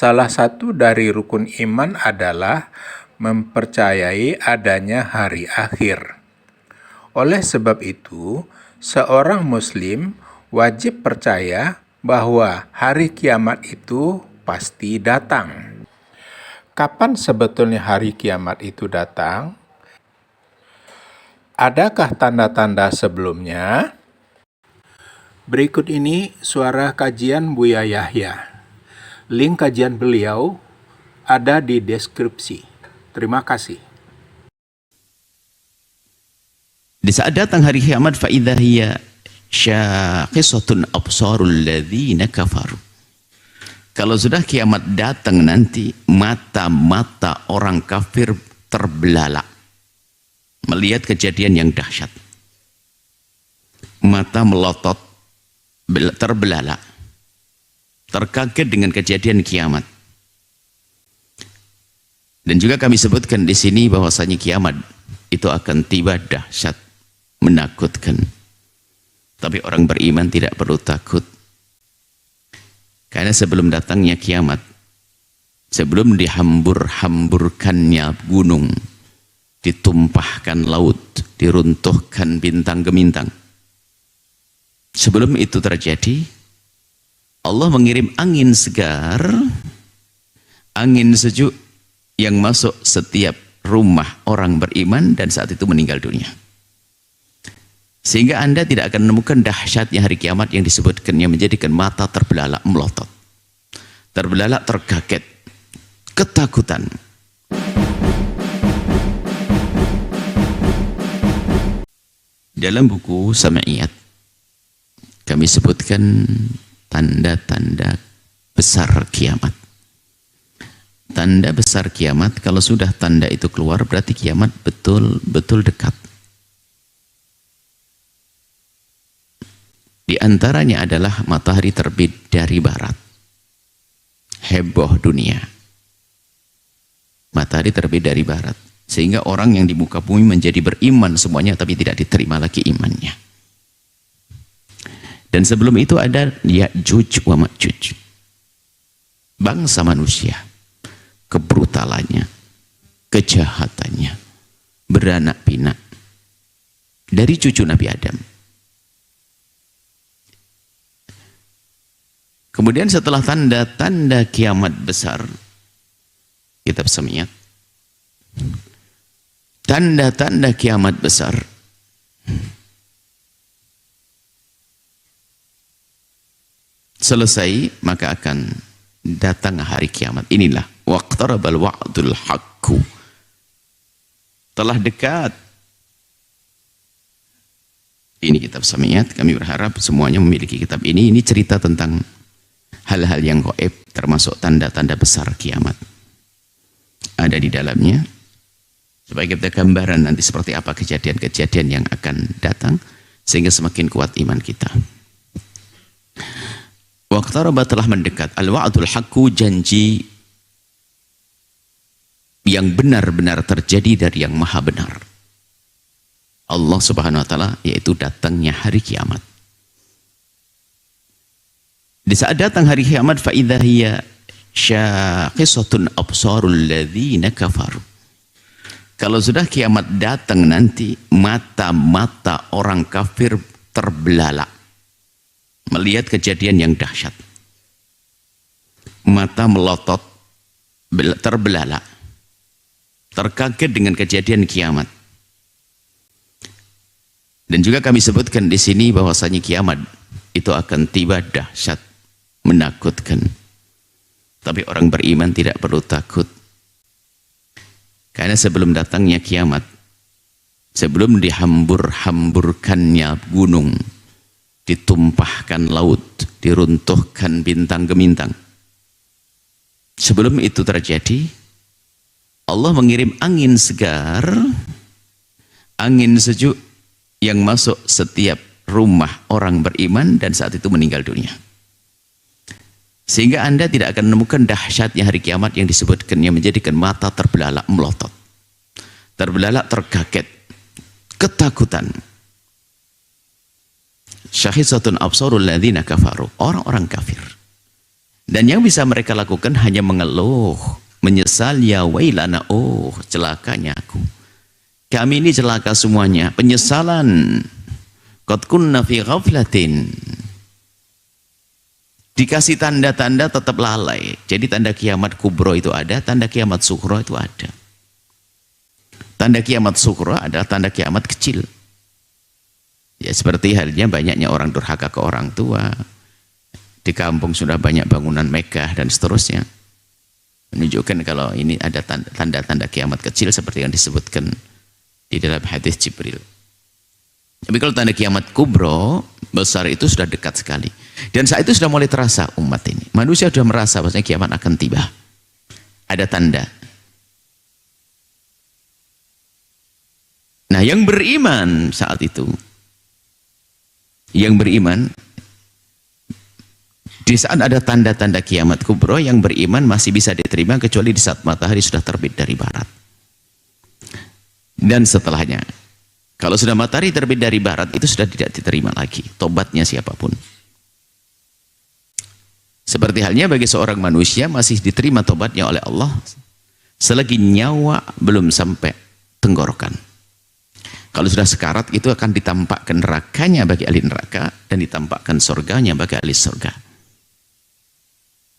Salah satu dari rukun iman adalah mempercayai adanya hari akhir. Oleh sebab itu, seorang Muslim wajib percaya bahwa hari kiamat itu pasti datang. Kapan sebetulnya hari kiamat itu datang? Adakah tanda-tanda sebelumnya? Berikut ini suara kajian Buya Yahya. Link kajian beliau ada di deskripsi. Terima kasih. Di saat datang hari kiamat, فَإِذَا هِيَ شَاخِصَةٌ أَبْصَارُ الَّذِينَ كَفَرُوا. Kalau sudah kiamat datang nanti, mata-mata orang kafir terbelalak melihat kejadian yang dahsyat. Mata melotot, terbelalak, terkaget dengan kejadian kiamat. Dan juga kami sebutkan di sini bahwasanya kiamat itu akan tiba dahsyat, menakutkan. Tapi orang beriman tidak perlu takut. Karena sebelum datangnya kiamat, sebelum dihambur-hamburkannya gunung, ditumpahkan laut, diruntuhkan bintang gemintang, sebelum itu terjadi, Allah mengirim angin segar, angin sejuk yang masuk setiap rumah orang beriman dan saat itu meninggal dunia. Sehingga Anda tidak akan menemukan dahsyatnya hari kiamat yang disebutkan, yang menjadikan mata terbelalak melotot, terbelalak terkaget, ketakutan. Dalam buku Sama'iyat kami sebutkan tanda-tanda besar kiamat. Tanda besar kiamat, kalau sudah tanda itu keluar berarti kiamat betul-betul dekat. Di antaranya adalah matahari terbit dari barat. Heboh dunia. Matahari terbit dari barat. Sehingga orang yang di muka bumi menjadi beriman semuanya, tapi tidak diterima lagi imannya. Dan sebelum itu ada Ya'juj wa Ma'juj. Bangsa manusia. Kebrutalannya, kejahatannya, beranak pinak. Dari cucu Nabi Adam. Kemudian setelah tanda-tanda kiamat besar, kitab Samiyat, tanda-tanda kiamat besar, selesai, maka akan datang hari kiamat. Inilah waqtarabal wa'dul haqqu, telah dekat. Ini kitab Samiyat, kami berharap semuanya memiliki kitab ini. Ini cerita tentang hal-hal yang gaib, termasuk tanda-tanda besar kiamat. Ada di dalamnya, supaya kita gambaran nanti seperti apa kejadian-kejadian yang akan datang, sehingga semakin kuat iman kita. Waqtaraba, telah mendekat, al-wa'dul haqqu, janji yang benar-benar terjadi dari yang maha benar, Allah subhanahu wa ta'ala, yaitu datangnya hari kiamat. Di saat datang hari kiamat, فَإِذَا هِيَ شَاخِصَةٌ أَبْصَارُ الَّذِينَ كَفَرُوا. Kalau sudah kiamat datang nanti, mata-mata orang kafir terbelalak melihat kejadian yang dahsyat. Mata melotot, terbelalak, terkaget dengan kejadian kiamat. Dan juga kami sebutkan di sini bahwasanya kiamat itu akan tiba dahsyat, menakutkan. Tapi orang beriman tidak perlu takut. Karena sebelum datangnya kiamat, sebelum dihambur-hamburkannya gunung, ditumpahkan laut, diruntuhkan bintang gemintang, sebelum itu terjadi, Allah mengirim angin segar, angin sejuk yang masuk setiap rumah orang beriman dan saat itu meninggal dunia. Sehingga Anda tidak akan menemukan dahsyatnya hari kiamat yang disebutkan, yang menjadikan mata terbelalak melotot, terbelalak terkaget, ketakutan. Syahisatun absarul ladzina kafaru, orang-orang kafir. Dan yang bisa mereka lakukan hanya mengeluh, menyesal, ya wailana, oh celakanya aku. Kami ini celaka semuanya, penyesalan. Qad kunna fi ghaflatin. Dikasih tanda-tanda tetap lalai. Jadi tanda kiamat kubro itu ada, tanda kiamat sughra itu ada. Tanda kiamat sughra adalah tanda kiamat kecil. Ya seperti halnya banyaknya orang durhaka ke orang tua. Di kampung sudah banyak bangunan megah dan seterusnya. Menunjukkan kalau ini ada tanda-tanda kiamat kecil seperti yang disebutkan di dalam hadis Jibril. Tapi kalau tanda kiamat kubro besar itu sudah dekat sekali. Dan saat itu sudah mulai terasa umat ini. Manusia sudah merasa bahwasanya kiamat akan tiba. Ada tanda. Nah, yang beriman saat itu, yang beriman di saat ada tanda-tanda kiamat kubro, yang beriman masih bisa diterima kecuali di saat matahari sudah terbit dari barat. Dan setelahnya, kalau sudah matahari terbit dari barat, itu sudah tidak diterima lagi tobatnya siapapun. Seperti halnya bagi seorang manusia masih diterima tobatnya oleh Allah selagi nyawa belum sampai tenggorokan. Kalau sudah sekarat, itu akan ditampakkan nerakanya bagi ahli neraka dan ditampakkan surganya bagi ahli surga.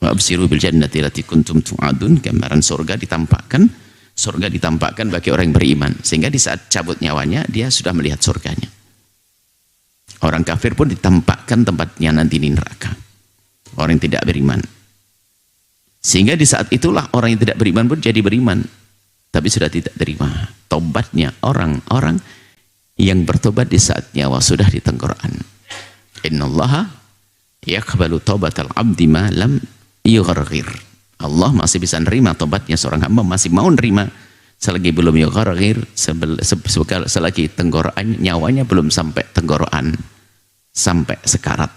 Wa'absiru bil jannati allati kuntum tu'adun, gambaran surga ditampakkan bagi orang yang beriman, sehingga di saat cabut nyawanya dia sudah melihat surganya. Orang kafir pun ditampakkan tempatnya nanti di neraka, orang yang tidak beriman. Sehingga di saat itulah orang yang tidak beriman pun jadi beriman, tapi sudah tidak terima tobatnya orang-orang yang bertobat di saat nyawa sudah di tenggorokan. Innallaha yaqbalu taubatal abdi ma lam yugharghir. Allah masih bisa nerima tobatnya seorang hamba, masih mau nerima selagi belum yugharghir, selagi tenggorokan nyawanya belum sampai tenggorokan, sampai sekarat.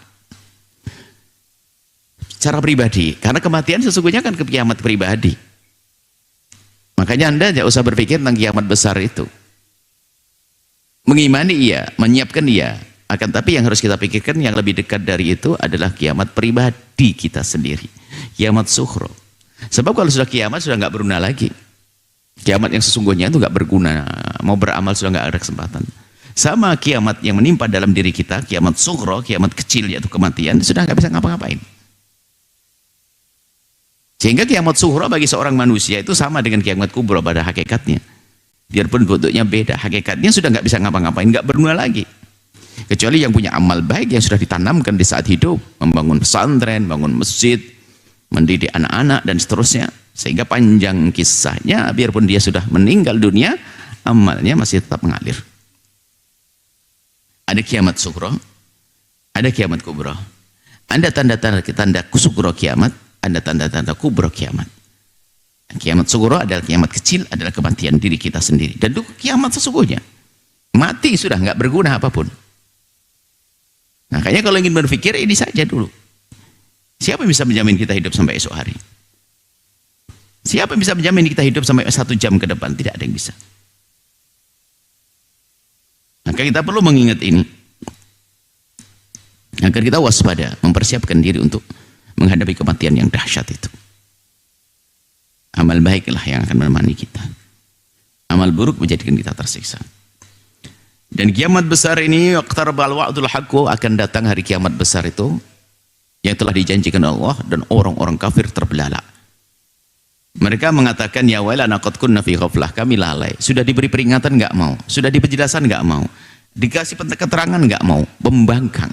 Secara pribadi, karena kematian sesungguhnya kan kiamat pribadi. Makanya Anda tidak usah berpikir tentang kiamat besar itu. Mengimani iya, menyiapkan iya, akan tapi yang harus kita pikirkan yang lebih dekat dari itu adalah kiamat pribadi kita sendiri, kiamat sughra. Sebab kalau sudah kiamat sudah nggak berguna lagi. Kiamat yang sesungguhnya itu nggak berguna, mau beramal sudah nggak ada kesempatan. Sama kiamat yang menimpa dalam diri kita, kiamat sughra, kiamat kecil yaitu kematian, sudah nggak bisa ngapa-ngapain. Sehingga kiamat sughra bagi seorang manusia itu sama dengan kiamat kubra pada hakikatnya. Biarpun bentuknya beda, hakikatnya sudah nggak bisa ngapa-ngapain, nggak berguna lagi. Kecuali yang punya amal baik yang sudah ditanamkan di saat hidup, membangun pesantren, bangun masjid, mendidik anak-anak dan seterusnya, sehingga panjang kisahnya, biarpun dia sudah meninggal dunia, amalnya masih tetap mengalir. Ada kiamat sughra, ada kiamat kubra, ada tanda-tanda sughra kiamat, ada tanda-tanda kubra kiamat. Kiamat sughra adalah kiamat kecil, adalah kematian diri kita sendiri. Dan itu kiamat sesungguhnya. Mati sudah nggak berguna apapun. Makanya kalau ingin berpikir ini saja dulu. Siapa yang bisa menjamin kita hidup sampai esok hari? Siapa yang bisa menjamin kita hidup sampai 1 jam ke depan? Tidak ada yang bisa. Maka kita perlu mengingat ini. Agar kita waspada, mempersiapkan diri untuk menghadapi kematian yang dahsyat itu. Amal baiklah yang akan menemani kita. Amal buruk menjadikan kita tersiksa. Dan kiamat besar ini, iqtarabal wa'dul haqqu, akan datang hari kiamat besar itu yang telah dijanjikan Allah, dan orang-orang kafir terbelalak. Mereka mengatakan, ya wailana qad kunna fi ghaflah, kami lalai. Sudah diberi peringatan enggak mau, sudah diberi penjelasan enggak mau, dikasih keterangan enggak mau, pembangkang.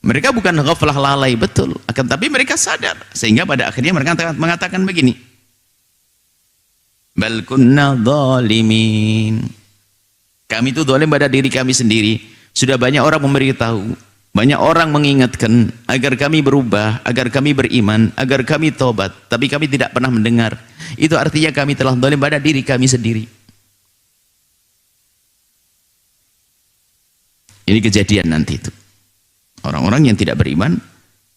Mereka bukan ghaflah lalai betul, akan tapi mereka sadar, sehingga pada akhirnya mereka mengatakan begini, bal kunna zalimin, kami itu zalim pada diri kami sendiri. Sudah banyak orang memberitahu, banyak orang mengingatkan agar kami berubah, agar kami beriman, agar kami tobat, tapi kami tidak pernah mendengar. Itu artinya kami telah zalim pada diri kami sendiri. Ini kejadian nanti itu. Orang-orang yang tidak beriman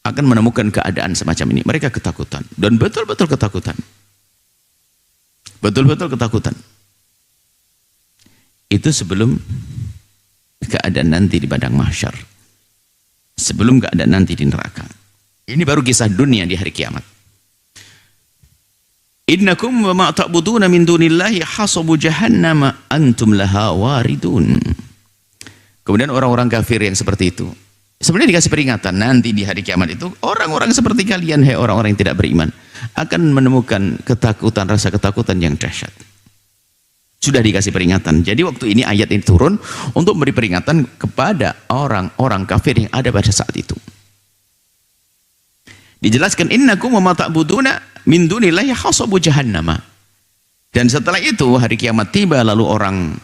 akan menemukan keadaan semacam ini. Mereka ketakutan, dan betul-betul ketakutan. Betul-betul ketakutan. Itu sebelum keadaan nanti di padang mahsyar. Sebelum keadaan nanti di neraka. Ini baru kisah dunia di hari kiamat. Innakum wa ma ta'buduna min dunillahi hasabu jahannam antum laha waridun. Kemudian orang-orang kafir yang seperti itu sebenarnya dikasih peringatan, nanti di hari kiamat itu orang-orang seperti kalian, hai orang-orang yang tidak beriman, akan menemukan ketakutan, rasa ketakutan yang dahsyat. Sudah dikasih peringatan. Jadi waktu ini ayat ini turun untuk memberi peringatan kepada orang-orang kafir yang ada pada saat itu. Dijelaskan innakum wa ma ta'buduna min dunillahi hasabu jahannama. Dan setelah itu hari kiamat tiba, lalu orang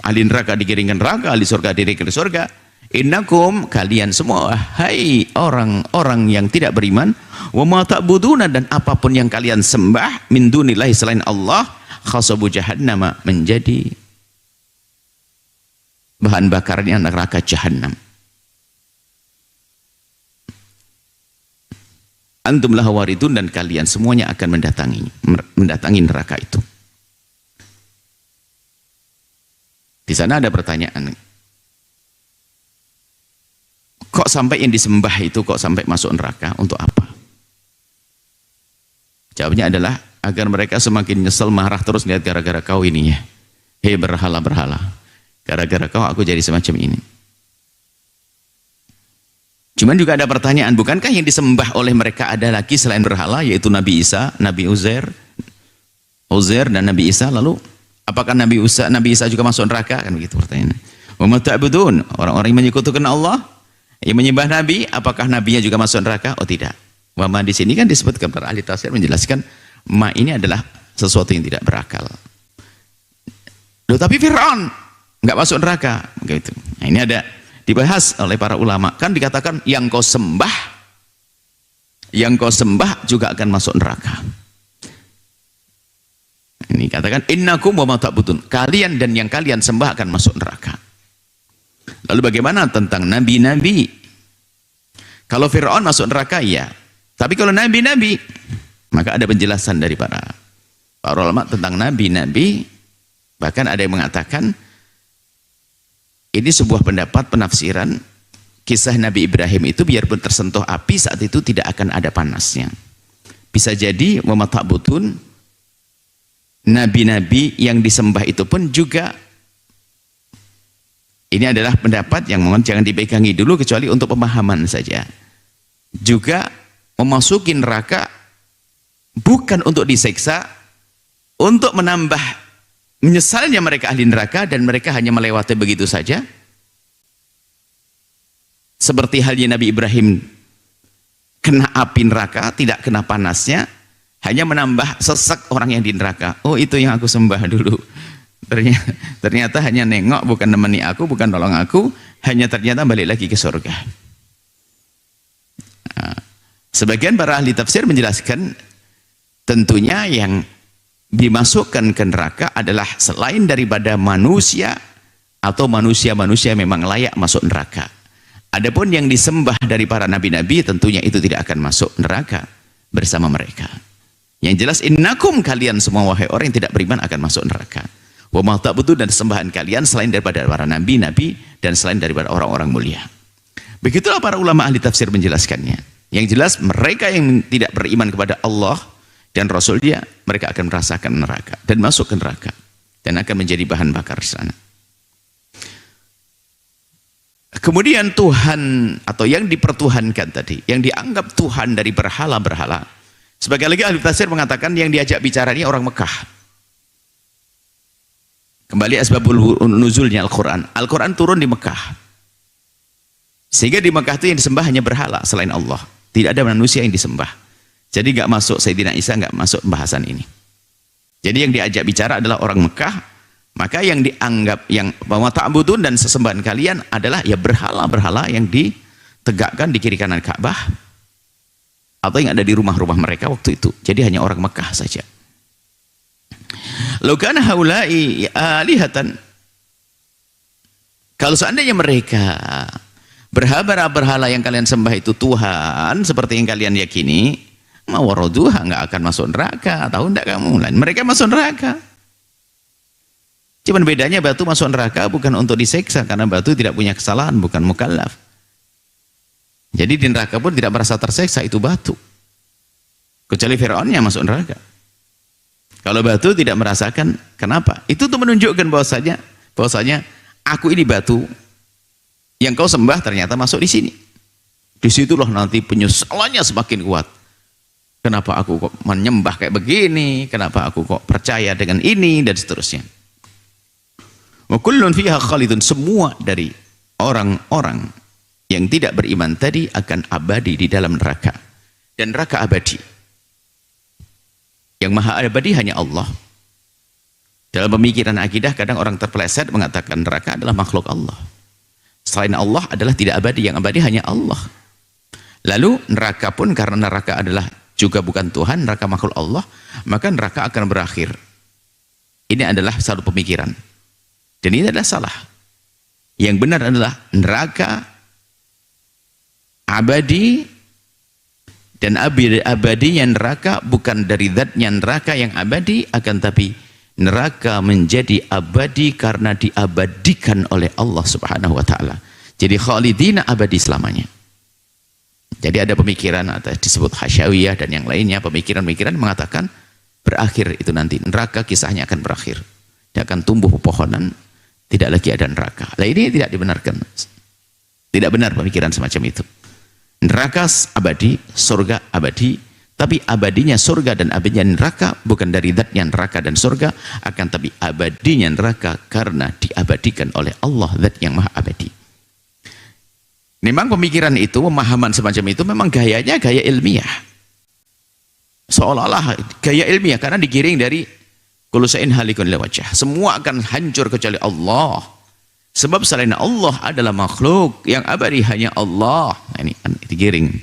ahli neraka digiringkan neraka, ahli surga digiringkan surga. Innakum, kalian semua, hai orang-orang yang tidak beriman, wa ma ta'buduna, dan apapun yang kalian sembah min dunillahi selain Allah, hasabu jahannama, menjadi bahan bakarnya neraka jahannam. Antum laha waridun, dan kalian semuanya akan mendatangi neraka itu. Di sana ada pertanyaan, kok sampai yang disembah itu kok sampai masuk neraka, untuk apa? Jawabnya adalah agar mereka semakin nyesel, marah terus, lihat gara-gara kau ini ya, hei berhala-berhala, gara-gara kau aku jadi semacam ini. Cuman juga ada pertanyaan, bukankah yang disembah oleh mereka ada lagi selain berhala, yaitu Nabi Isa, Nabi Uzair dan Nabi Isa? Lalu apakah Nabi Isa juga masuk neraka? Kan begitu pertanyaannya. Wa ma ta'budun, orang-orang yang menyekutukan Allah, yang menyembah Nabi, apakah Nabinya juga masuk neraka? Oh tidak. Wa ma di sini kan disebutkan, para ahli tafsir menjelaskan ma ini adalah sesuatu yang tidak berakal. Loh, tapi Fir'aun nggak masuk neraka, begitu. Nah, ini ada dibahas oleh para ulama, kan dikatakan yang kau sembah juga akan masuk neraka. Ini katakan innakum wa ma ta'budun, kalian dan yang kalian sembah akan masuk neraka. Lalu bagaimana tentang nabi-nabi? Kalau Fir'aun masuk neraka, iya, tapi kalau nabi-nabi, maka ada penjelasan dari para ulama tentang nabi-nabi. Bahkan ada yang mengatakan ini sebuah pendapat penafsiran kisah Nabi Ibrahim itu, biarpun tersentuh api saat itu tidak akan ada panasnya. Bisa jadi wa ma ta'budun, nabi-nabi yang disembah itu pun juga, ini adalah pendapat yang mohon jangan dipegangi dulu kecuali untuk pemahaman saja, juga memasuki neraka bukan untuk diseksa, untuk menambah menyesalnya mereka ahli neraka, dan mereka hanya melewati begitu saja, seperti halnya Nabi Ibrahim kena api neraka, tidak kena panasnya, hanya menambah sesak orang yang di neraka. Oh, itu yang aku sembah dulu, ternyata hanya nengok, bukan nemeni aku, bukan nolong aku, hanya ternyata balik lagi ke surga. Nah, sebagian para ahli tafsir menjelaskan tentunya yang dimasukkan ke neraka adalah selain daripada manusia atau manusia-manusia memang layak masuk neraka. Adapun yang disembah dari para nabi-nabi tentunya itu tidak akan masuk neraka bersama mereka. Yang jelas innakum, kalian semua wahai orang yang tidak beriman akan masuk neraka. Wa ma ta'budun, dan sembahan kalian selain daripada para nabi-nabi dan selain daripada orang-orang mulia. Begitulah para ulama ahli tafsir menjelaskannya. Yang jelas mereka yang tidak beriman kepada Allah dan Rasul-Nya, mereka akan merasakan neraka dan masuk ke neraka dan akan menjadi bahan bakar di sana. Kemudian Tuhan atau yang dipertuhankan tadi, yang dianggap Tuhan dari berhala-berhala, sebagai lagi ahli tafsir mengatakan yang diajak bicara ini orang Mekah. Kembali asbabul nuzulnya Al-Quran. Al-Quran turun di Mekah, sehingga di Mekah itu yang disembah hanya berhala selain Allah, tidak ada manusia yang disembah. Jadi nggak masuk Sayyidina Isa, nggak masuk pembahasan ini. Jadi yang diajak bicara adalah orang Mekah. Maka yang dianggap yang bahwa ta'budun dan sesembahan kalian adalah ya berhala-berhala yang ditegakkan di kiri kanan Ka'bah atau yang ada di rumah-rumah mereka waktu itu. Jadi hanya orang Mekah saja. Law kana haula'i alihatan, kalau seandainya mereka berhala-berhala yang kalian sembah itu Tuhan seperti yang kalian yakini, mawaraduha, nggak akan masuk neraka. Tahu enggak kamu? Mereka masuk neraka. Cuman bedanya batu masuk neraka bukan untuk diseksa, karena batu tidak punya kesalahan, bukan mukallaf. Jadi di neraka pun tidak merasa tersiksa, itu batu. Kecuali Fir'aunnya masuk neraka. Kalau batu tidak merasakan, kenapa? Itu tuh menunjukkan bahwasanya aku ini batu yang kau sembah ternyata masuk di sini. Disitulah nanti penyesalannya semakin kuat. Kenapa aku kok menyembah kayak begini? Kenapa aku kok percaya dengan ini? Dan seterusnya. Wa kullun fiha khalidun, semua dari orang-orang yang tidak beriman tadi akan abadi di dalam neraka. Dan neraka abadi. Yang maha abadi hanya Allah. Dalam pemikiran akidah kadang orang terpeleset mengatakan neraka adalah makhluk Allah. Selain Allah adalah tidak abadi, yang abadi hanya Allah. Lalu neraka pun karena neraka adalah juga bukan Tuhan, neraka makhluk Allah, maka neraka akan berakhir. Ini adalah satu pemikiran. Dan ini adalah salah. Yang benar adalah neraka abadi, dan abadinya neraka bukan dari zatnya neraka yang abadi, akan tapi neraka menjadi abadi karena diabadikan oleh Allah Subhanahu wa taala. Jadi khalidina, abadi selamanya. Jadi ada pemikiran atau disebut hasyawiyah dan yang lainnya, pemikiran-pemikiran mengatakan berakhir itu nanti neraka, kisahnya akan berakhir. Dia akan tumbuh pepohonan, tidak lagi ada neraka. Nah, ini tidak dibenarkan. Tidak benar pemikiran semacam itu. Neraka abadi, surga abadi, tapi abadinya surga dan abadinya neraka bukan dari zatnya neraka dan surga, akan tapi abadinya neraka karena diabadikan oleh Allah, zat yang maha abadi. Memang pemikiran itu, pemahaman semacam itu memang gayanya gaya ilmiah, seolah-olah gaya ilmiah, karena digiring dari kullu syai'in halikun illa wajhah, semua akan hancur kecuali Allah. Sebab selain Allah adalah makhluk, yang abadi hanya Allah. Nah, ini kan digiring.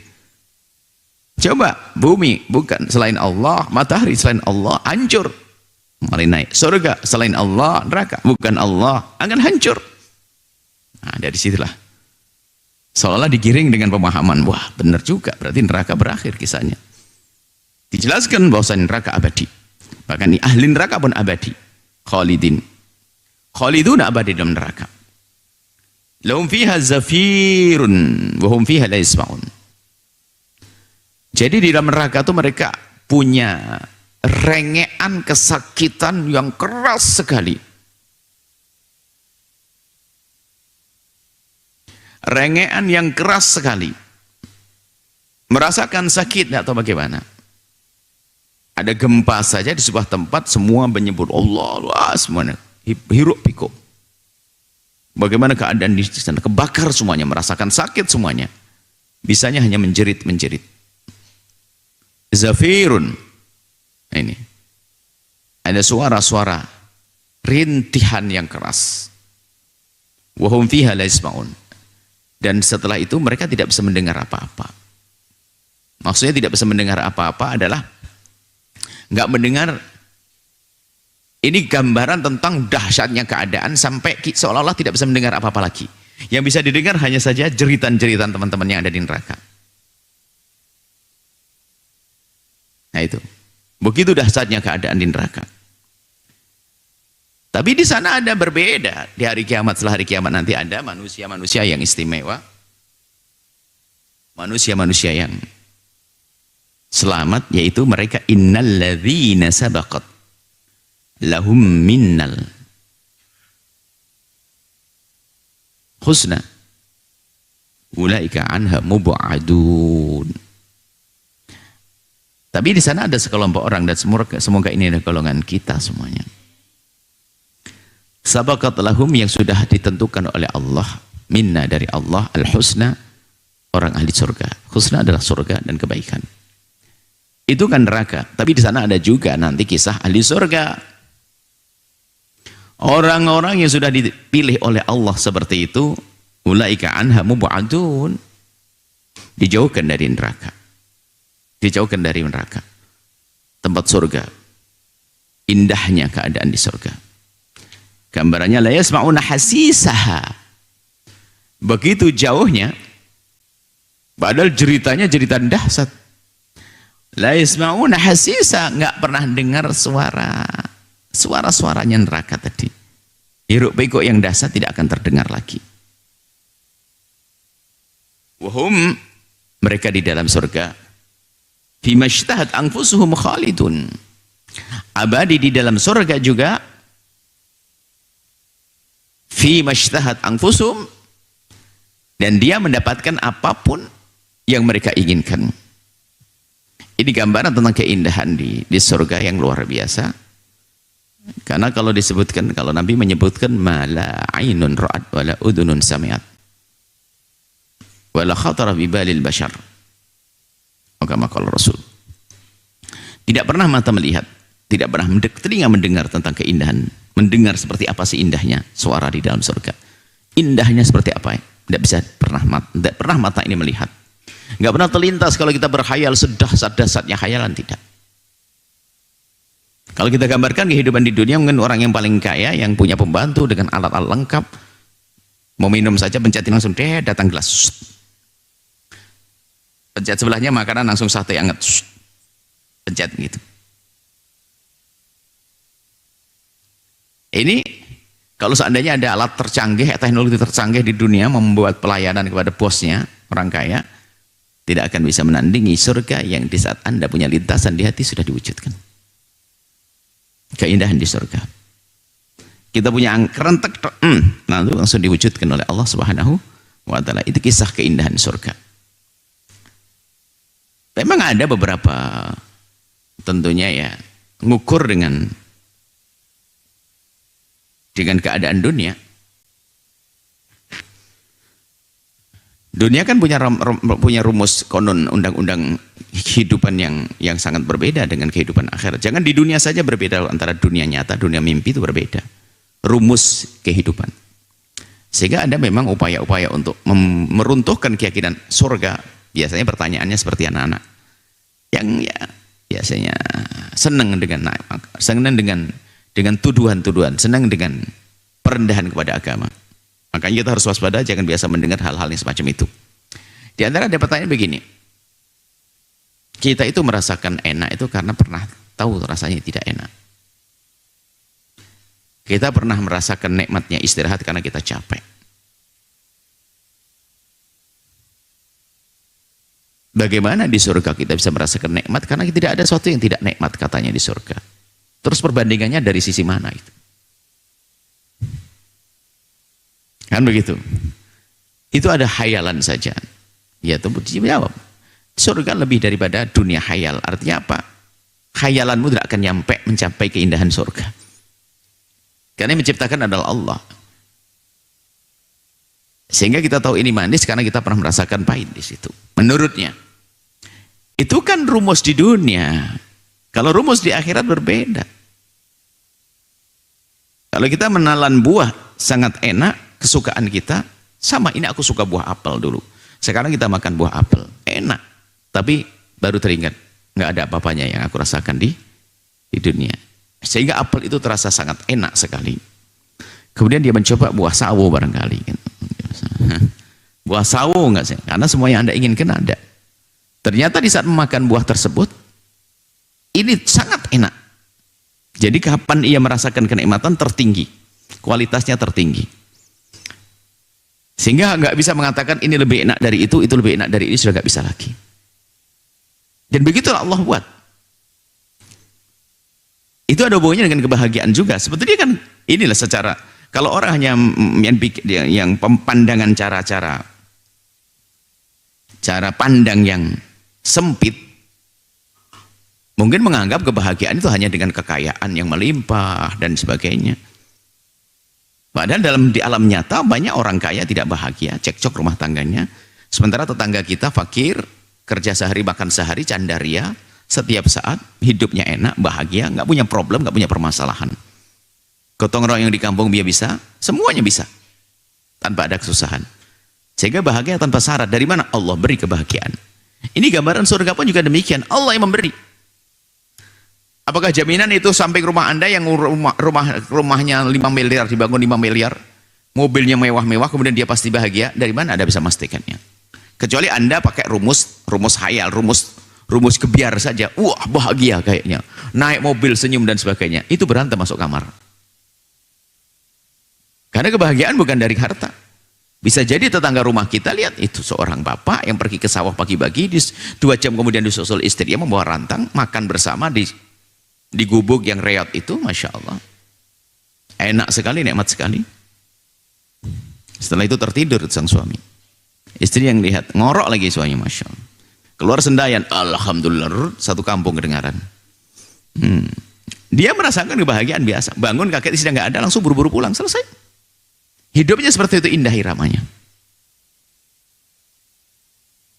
Coba bumi bukan selain Allah, matahari selain Allah, hancur, mulai naik. Surga selain Allah, neraka bukan Allah, akan hancur. Nah, dari situlah seolah digiring dengan pemahaman, wah benar juga, berarti neraka berakhir kisahnya. Dijelaskan bahwasanya neraka abadi, bahkan ahli neraka pun abadi, khalidun abadi dalam neraka. Lahum fiha zafirun wa hum fiha la yasma'un. Jadi di dalam neraka itu mereka punya rengean kesakitan yang keras sekali. Rengean yang keras sekali. Merasakan sakit, tidak tahu bagaimana. Ada gempa saja di sebuah tempat, semua menyebut Allah, Allah semuanya. Hiruk pikuk. Bagaimana keadaan di sana? Kebakar semuanya, merasakan sakit semuanya. Bisanya hanya menjerit-menjerit. Zafirun. Nah, ini. Ada suara-suara rintihan yang keras. Wa hum fiha la yasma'un. Dan setelah itu mereka tidak bisa mendengar apa-apa. Maksudnya tidak bisa mendengar apa-apa adalah nggak mendengar. Ini gambaran tentang dahsyatnya keadaan sampai seolah-olah tidak bisa mendengar apa-apa lagi. Yang bisa didengar hanya saja jeritan-jeritan teman-teman yang ada di neraka. Nah itu. Begitu dahsyatnya keadaan di neraka. Tapi di sana ada berbeda. Di hari kiamat, setelah hari kiamat nanti ada manusia-manusia yang istimewa. Manusia-manusia yang selamat, yaitu mereka innalladzina sabaqat lahum minnal husna ulaika anha mub'adun. Tapi di sana ada sekelompok orang, dan semoga ini adalah golongan kita semuanya. Sabaqat lahum, yang sudah ditentukan oleh Allah, minna dari Allah, al-husna, orang ahli surga. Husna adalah surga dan kebaikan. Itu kan neraka, tapi di sana ada juga nanti kisah ahli surga. Orang-orang yang sudah dipilih oleh Allah seperti itu, ulaika anha mub'adun, dijauhkan dari neraka. Dijauhkan dari neraka. Tempat surga. Indahnya keadaan di surga. Gambarannya la yasma'una hasisaha. Begitu jauhnya, padahal jeritanya jeritan dahsyat. La yasma'una hasisa, nggak pernah dengar suara-suaranya neraka tadi. Hiruk pikuk yang dahsyat tidak akan terdengar lagi. Wahum Mereka di dalam surga fima ishtahat anfusuhum khalidun, abadi di dalam surga juga. Fima ishtahat anfusuhum, dan dia mendapatkan apapun yang mereka inginkan. Ini gambaran tentang keindahan di surga yang luar biasa. Karena kalau disebutkan, kalau Nabi menyebutkan mala ainun ra'at wala udunun sami'at wala khatara bi balil bashar, maka kalau Rasul tidak pernah mata melihat, tidak pernah telinga mendengar tentang keindahan, mendengar seperti apa sih indahnya suara di dalam surga, indahnya seperti apa, tidak pernah mata ini melihat. Nggak pernah terlintas kalau kita berkhayal sedasat-dasatnya khayalan, tidak. Kalau kita gambarkan kehidupan di dunia, mungkin orang yang paling kaya, yang punya pembantu dengan alat-alat lengkap, mau minum saja pencetin langsung datang gelas, pencet sebelahnya makanan langsung sate anget, pencet gitu. Ini kalau seandainya ada alat tercanggih, teknologi tercanggih di dunia membuat pelayanan kepada bosnya, orang kaya, tidak akan bisa menandingi surga yang di saat Anda punya lintasan di hati sudah diwujudkan. Keindahan di surga. Kita punya kerentek, lalu langsung diwujudkan oleh Allah Subhanahu wa Ta'ala. Itu kisah keindahan surga. Memang ada beberapa, tentunya ya, ngukur dengan keadaan dunia. Dunia kan punya rumus konon undang-undang kehidupan yang sangat berbeda dengan kehidupan akhirat. Jangan di dunia saja berbeda, antara dunia nyata, dunia mimpi itu berbeda. Rumus kehidupan. Sehingga ada memang upaya-upaya untuk meruntuhkan keyakinan surga. Biasanya pertanyaannya seperti anak-anak yang ya biasanya senang dengan tuduhan-tuduhan, senang dengan perendahan kepada agama. Makanya kita harus waspada, jangan biasa mendengar hal-hal yang semacam itu. Di antara ada pertanyaan begini, kita itu merasakan enak itu karena pernah tahu rasanya tidak enak. Kita pernah merasakan nikmatnya istirahat karena kita capek. Bagaimana di surga kita bisa merasakan nikmat? Karena tidak ada sesuatu yang tidak nikmat katanya di surga. Terus perbandingannya dari sisi mana itu? Kan begitu. Itu ada khayalan saja. Ya, itu jawab. Surga lebih daripada dunia khayal. Artinya apa? Khayalanmu tidak akan mencapai keindahan surga. Karena yang menciptakan adalah Allah. Sehingga kita tahu ini manis karena kita pernah merasakan pahit di situ. Menurutnya. Itu kan rumus di dunia. Kalau rumus di akhirat berbeda. Kalau kita menelan buah sangat enak, kesukaan kita, sama ini aku suka buah apel dulu. Sekarang kita makan buah apel, enak. Tapi baru teringat, nggak ada apa-apanya yang aku rasakan di dunia. Sehingga apel itu terasa sangat enak sekali. Kemudian dia mencoba buah sawo barangkali. Buah sawo nggak sih? Karena semua yang Anda inginkan ada. Ternyata di saat memakan buah tersebut, ini sangat enak. Jadi kapan ia merasakan kenikmatan tertinggi, kualitasnya tertinggi. Sehingga nggak bisa mengatakan ini lebih enak dari itu lebih enak dari ini, sudah nggak bisa lagi. Dan begitulah Allah buat. Itu ada hubungannya dengan kebahagiaan juga. Sebetulnya kan inilah secara, kalau orang hanya yang pandangan cara pandang yang sempit, mungkin menganggap kebahagiaan itu hanya dengan kekayaan yang melimpah dan sebagainya. Padahal di alam nyata banyak orang kaya tidak bahagia, cekcok rumah tangganya. Sementara tetangga kita fakir, kerja sehari makan sehari, candaria, setiap saat hidupnya enak, bahagia, nggak punya problem, nggak punya permasalahan. Gotong royong di kampung dia bisa, semuanya bisa, tanpa ada kesusahan. Sehingga bahagia tanpa syarat. Dari mana? Allah beri kebahagiaan. Ini gambaran surga pun juga demikian. Allah yang memberi. Apakah jaminan itu samping rumah Anda yang rumahnya 5 miliar, dibangun 5 miliar, mobilnya mewah-mewah, kemudian dia pasti bahagia? Dari mana Anda bisa memastikannya? Kecuali Anda pakai rumus khayal, rumus kebiar saja. Wah, bahagia kayaknya. Naik mobil, senyum dan sebagainya. Itu berantem masuk kamar. Karena kebahagiaan bukan dari harta. Bisa jadi tetangga rumah kita lihat itu seorang bapak yang pergi ke sawah pagi-pagi, 2 jam kemudian disusul istrinya membawa rantang, makan bersama di gubuk yang reot itu, Masya Allah. Enak sekali, nikmat sekali. Setelah itu tertidur sang suami. Istri yang lihat, ngorok lagi suaminya, Masya Allah. Keluar sendayan, alhamdulillah, satu kampung kedengaran. Dia merasakan kebahagiaan biasa. Bangun kakek istri nggak ada, langsung buru-buru pulang, selesai. Hidupnya seperti itu, indah iramanya.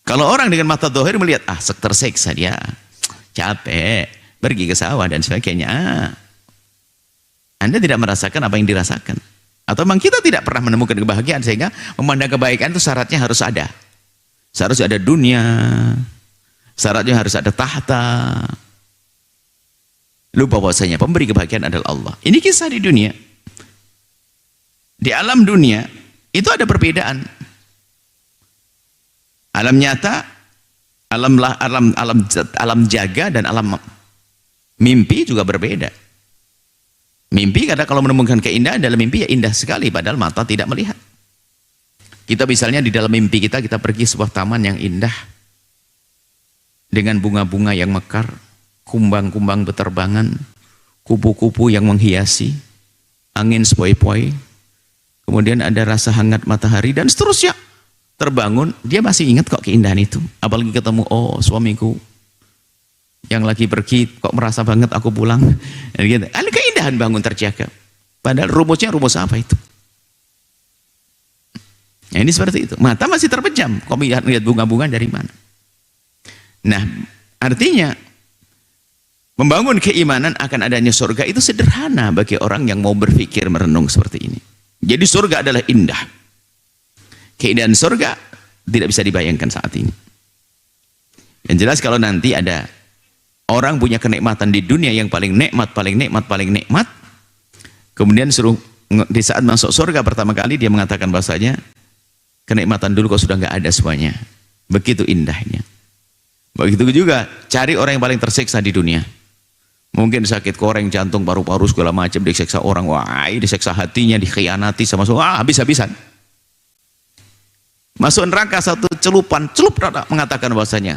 Kalau orang dengan mata dohir melihat, terseksa dia, capek, pergi ke sawah dan sebagainya. Anda tidak merasakan apa yang dirasakan. Atau memang kita tidak pernah menemukan kebahagiaan, sehingga memandang kebaikan itu syaratnya harus ada. Seharusnya ada dunia, syaratnya harus ada tahta. Lupa bahwasanya pemberi kebahagiaan adalah Allah. Ini kisah di dunia. Di alam dunia itu ada perbedaan. Alam nyata, alam jaga dan alam mimpi juga berbeda. Mimpi kadang kalau menemukan keindahan dalam mimpi ya indah sekali, padahal mata tidak melihat. Kita misalnya di dalam mimpi kita pergi sebuah taman yang indah dengan bunga-bunga yang mekar, kumbang-kumbang beterbangan, kupu-kupu yang menghiasi, angin sepoi-poi. Kemudian ada rasa hangat matahari dan seterusnya. Terbangun, dia masih ingat kok keindahan itu. Apalagi ketemu, suamiku yang lagi pergi, kok merasa banget aku pulang. Gitu. Ada keindahan bangun terjaga. Padahal rumusnya rumus apa itu? Nah, ini seperti itu. Mata masih terpejam. Kok lihat bunga-bunga dari mana? Nah, artinya membangun keimanan akan adanya surga itu sederhana bagi orang yang mau berpikir merenung seperti ini. Jadi surga adalah indah. Keindahan surga tidak bisa dibayangkan saat ini. Yang jelas kalau nanti ada orang punya kenikmatan di dunia yang paling nikmat, kemudian suruh di saat masuk surga pertama kali dia mengatakan bahasanya kenikmatan dulu kok sudah nggak ada semuanya. Begitu indahnya. Begitu juga cari orang yang paling tersiksa di dunia. Mungkin sakit koreng, jantung, paru-paru segala macam, disiksa orang, disiksa hatinya, dikhianati sama habis-habisan. Masuk neraka satu celupan, celup mengatakan bahwasanya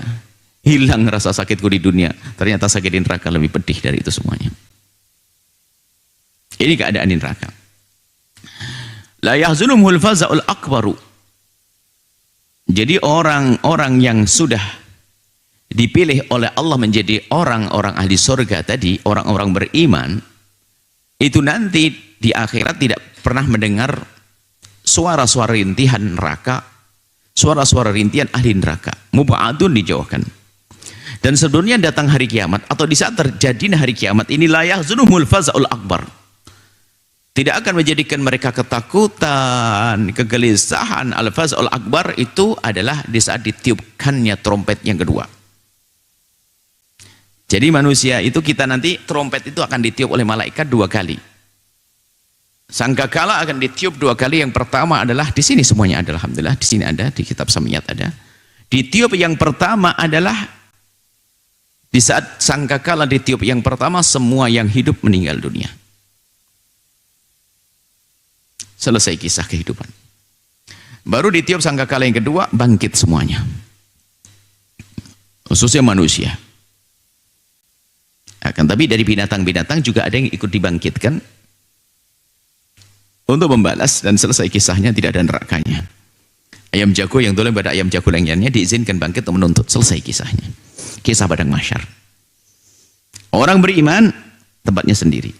hilang rasa sakitku di dunia. Ternyata sakit di neraka lebih pedih dari itu semuanya. Ini keadaan di neraka. La yahzunumul faza'ul akbaru. Jadi orang-orang yang sudah dipilih oleh Allah menjadi orang-orang ahli surga tadi, orang-orang beriman, itu nanti di akhirat tidak pernah mendengar suara-suara rintihan neraka, suara-suara rintihan ahli neraka. Mubadun dijauhkan. Dan sebelumnya datang hari kiamat, atau di saat terjadi hari kiamat ini, la yahzunumul faza'ul akbar. Tidak akan menjadikan mereka ketakutan, kegelisahan. Al-faza'ul akbar itu adalah di saat ditiupkannya trompet yang kedua. Jadi manusia itu kita nanti trompet itu akan ditiup oleh malaikat 2 kali. Sangkakala akan ditiup 2 kali. Yang pertama adalah di sini semuanya ada, alhamdulillah, di sini ada, di kitab Samiyat ada. Ditiup yang pertama adalah di saat sangkakala ditiup yang pertama, semua yang hidup meninggal dunia. Selesai kisah kehidupan. Baru ditiup sangkakala yang kedua, bangkit semuanya. Khususnya manusia. Akan tapi dari binatang-binatang juga ada yang ikut dibangkitkan untuk membalas, dan selesai kisahnya, tidak ada nerakanya. Ayam jago yang dolim pada ayam jago lainnya diizinkan bangkit untuk menuntut. Selesai kisahnya. Kisah padang mahsyar. Orang beriman tempatnya sendiri.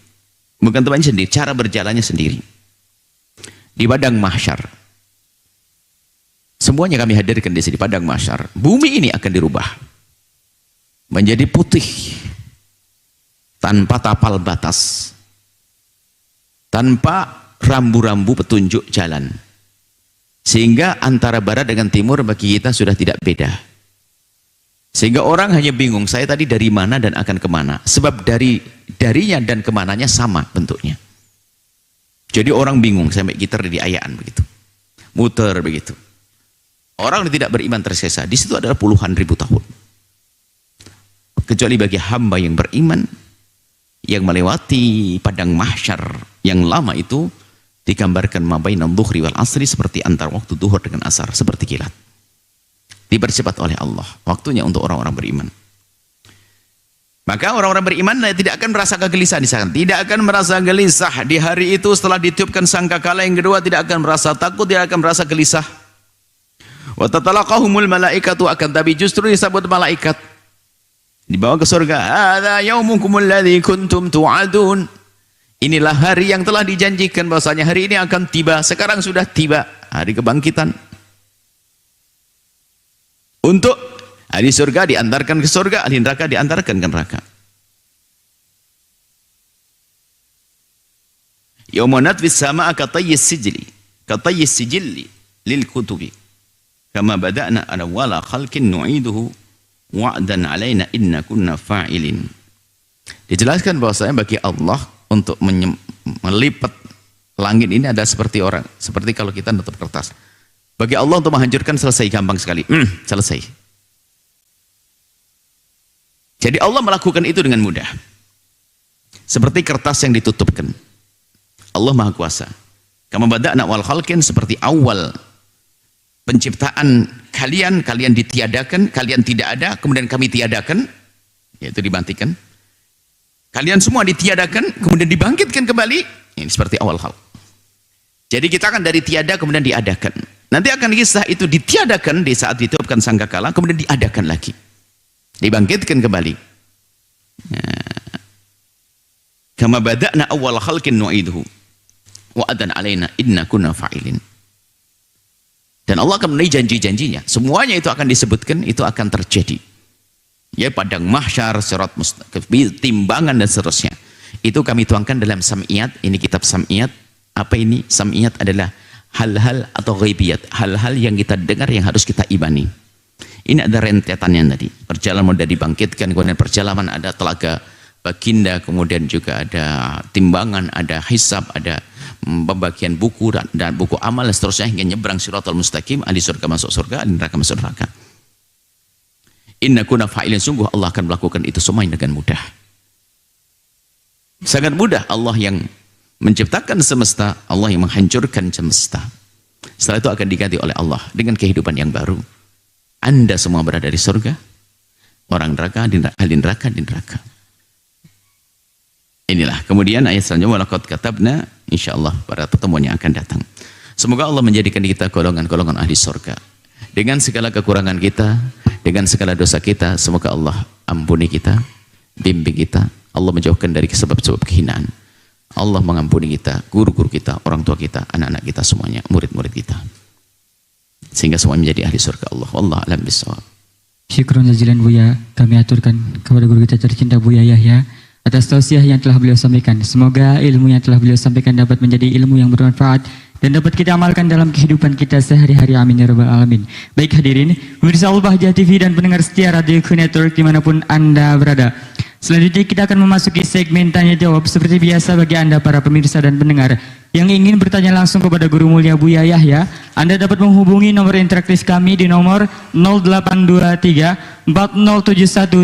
Bukan tempatnya sendiri, cara berjalannya sendiri. Di padang mahsyar. Semuanya kami hadirkan di sini padang mahsyar. Bumi ini akan dirubah menjadi putih. Tanpa tapal batas, tanpa rambu-rambu petunjuk jalan, sehingga antara barat dengan timur bagi kita sudah tidak beda, sehingga orang hanya bingung, saya tadi dari mana dan akan kemana, sebab darinya dan kemananya sama bentuknya. Jadi orang bingung, sampai gitar di ayaan begitu, muter begitu. Orang yang tidak beriman tersesa di situ adalah puluhan ribu tahun, kecuali bagi hamba yang beriman yang melewati padang mahsyar yang lama itu Digambarkan ma baina dhuhri wal asri, seperti antar waktu duhur dengan asar, seperti kilat. Dipercepat oleh Allah waktunya untuk orang-orang beriman. Maka orang-orang beriman tidak akan merasa kegelisahan di sana, tidak akan merasa gelisah di hari itu setelah ditiupkan sangkakala yang kedua, tidak akan merasa takut, tidak akan merasa gelisah. Wa tatalaqahumul malaikatu, akan tapi justru disambut malaikat, dibawa ke surga. Hadza yaumukumul ladzi kuntum tu'adun. Inilah hari yang telah dijanjikan bahwasanya hari ini akan tiba. Sekarang sudah tiba hari kebangkitan. Untuk ahli surga diantarkan ke surga, ahli neraka diantarkan ke neraka. Yauma natwis samaa katayyis sijilli lil kutubi kama bada'na awwala khalqin nu'iduhu wa'dan 'alaina inna kunna fa'ilin. Dijelaskan bahwasanya bagi Allah untuk melipat langit ini ada seperti kalau kita nutup kertas. Bagi Allah untuk menghancurkan selesai, gampang sekali. Selesai. Jadi Allah melakukan itu dengan mudah. Seperti kertas yang ditutupkan. Allah Maha Kuasa. Kama bada'na wal khalqin, seperti awal penciptaan kalian ditiadakan, kalian tidak ada, kemudian kami tiadakan, yaitu dibangkitkan. Kalian semua ditiadakan, kemudian dibangkitkan kembali. Ini seperti awal khalq. Jadi kita akan dari tiada kemudian diadakan. Nanti akan kisah itu ditiadakan di saat ditiupkan sangkakala, kemudian diadakan lagi. Dibangkitkan kembali. Kama bada'na awwal khalqin nu'iduhu wa'adan 'alaina inna kunna fa'ilin. Dan Allah akan memenuhi janji-janjinya. Semuanya itu akan disebutkan, itu akan terjadi. Ya, padang mahsyar, sirat mustaqim, timbangan dan seterusnya. Itu kami tuangkan dalam sam'iyat. Ini kitab sam'iyat. Apa ini? Sam'iyat adalah hal-hal atau ghaibiyat, hal-hal yang kita dengar yang harus kita imani. Ini ada rentetannya tadi. Perjalanan mudah dibangkitkan, kemudian perjalanan ada telaga baginda, kemudian juga ada timbangan, ada hisab, ada pembagian buku dan buku amal dan seterusnya hingga nyebrang siratal mustaqim, ahli surga masuk surga, ahli neraka masuk neraka. Inna kunna fa'ilin, sungguh Allah akan melakukan itu semua dengan mudah. Sangat mudah. Allah yang menciptakan semesta, Allah yang menghancurkan semesta. Setelah itu akan diganti oleh Allah dengan kehidupan yang baru. Anda semua berada di surga, orang neraka, ahli neraka di neraka. Inilah kemudian ayat selanjutnya, walaqad katabna, insyaallah pada pertemuan yang akan datang. Semoga Allah menjadikan kita golongan-golongan ahli surga. Dengan segala kekurangan kita, dengan segala dosa kita, semoga Allah ampuni kita, bimbing kita, Allah menjauhkan dari sebab-sebab kehinaan. Allah mengampuni kita, guru-guru kita, orang tua kita, anak-anak kita semuanya, murid-murid kita. Sehingga semua menjadi ahli surga Allah. Wallahu a'lam bishawab. Syukron jazilan Buya, kami aturkan kepada guru kita tercinta Buya Yahya atas tausiah yang telah beliau sampaikan. Semoga ilmu yang telah beliau sampaikan dapat menjadi ilmu yang bermanfaat dan dapat kita amalkan dalam kehidupan kita sehari-hari. Amin ya rabbal alamin. Baik hadirin, pemirsa Al-Bahjah TV dan pendengar setia Radio Ikhwan Network dimanapun Anda berada. Selanjutnya kita akan memasuki segmen tanya jawab. Seperti biasa bagi Anda para pemirsa dan pendengar yang ingin bertanya langsung kepada Guru Mulia Buya Yahya, Anda dapat menghubungi nomor interaktif kami di nomor 0823 4071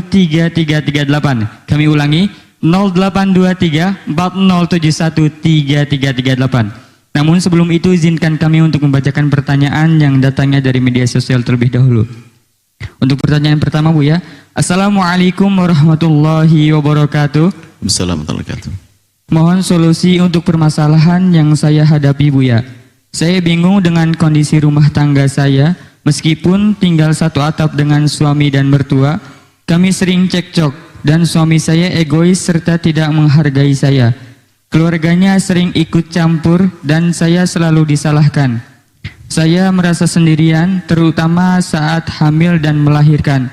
3338. Kami ulangi 0823 4071 3338. Namun sebelum itu izinkan kami untuk membacakan pertanyaan yang datangnya dari media sosial terlebih dahulu. Untuk pertanyaan pertama Buya, Assalamualaikum warahmatullahi wabarakatuh. Assalamualaikum warahmatullahi wabarakatuh. Mohon solusi untuk permasalahan yang saya hadapi Buya. Saya bingung dengan kondisi rumah tangga saya. Meskipun tinggal satu atap dengan suami dan mertua, kami sering cekcok dan suami saya egois serta tidak menghargai saya. Keluarganya sering ikut campur dan saya selalu disalahkan. Saya merasa sendirian, terutama saat hamil dan melahirkan,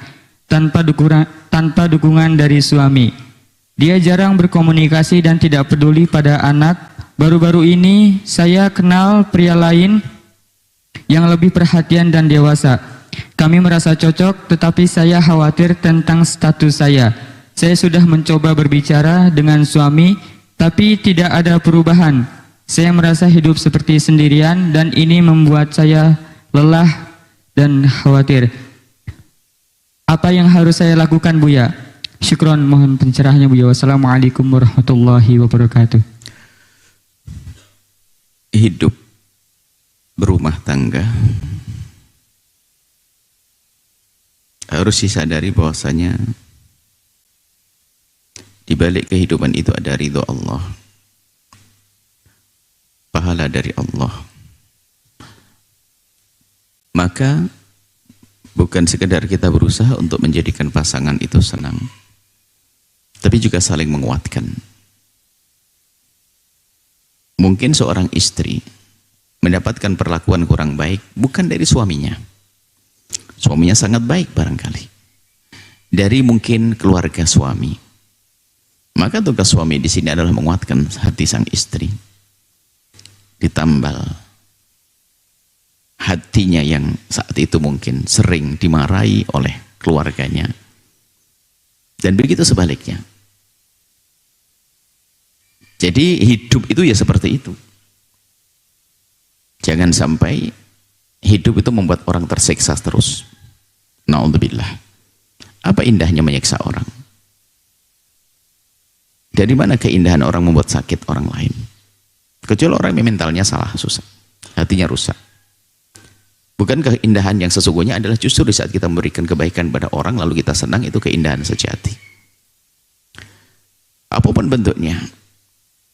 tanpa dukungan dari suami. Dia jarang berkomunikasi dan tidak peduli pada anak. Baru-baru ini saya kenal pria lain yang lebih perhatian dan dewasa. Kami merasa cocok, tetapi saya khawatir tentang status saya. Saya sudah mencoba berbicara dengan suami, tapi tidak ada perubahan. Saya merasa hidup seperti sendirian dan ini membuat saya lelah dan khawatir. Apa yang harus saya lakukan Buya? Syukron, mohon pencerahannya Buya. Wassalamualaikum warahmatullahi wabarakatuh. hidup berumah tangga harus disadari bahwasanya di balik kehidupan itu ada ridho Allah, pahala dari Allah. Maka bukan sekedar kita berusaha untuk menjadikan pasangan itu senang, tapi juga saling menguatkan. Mungkin seorang istri mendapatkan perlakuan kurang baik bukan dari suaminya. Suaminya sangat baik barangkali. Dari mungkin keluarga suami. Maka tugas suami di sini adalah menguatkan hati sang istri. Ditambal hatinya yang saat itu mungkin sering dimarahi oleh keluarganya. Dan begitu sebaliknya. Jadi hidup itu ya seperti itu. Jangan sampai hidup itu membuat orang tersiksa terus. Na'udzubillah. Apa indahnya menyiksa orang? Dari mana keindahan orang membuat sakit orang lain? Kecuali orang yang mentalnya salah, susah. Hatinya rusak. Bukan keindahan yang sesungguhnya adalah justru di saat kita memberikan kebaikan pada orang lalu kita senang, itu keindahan sejati. Apapun bentuknya.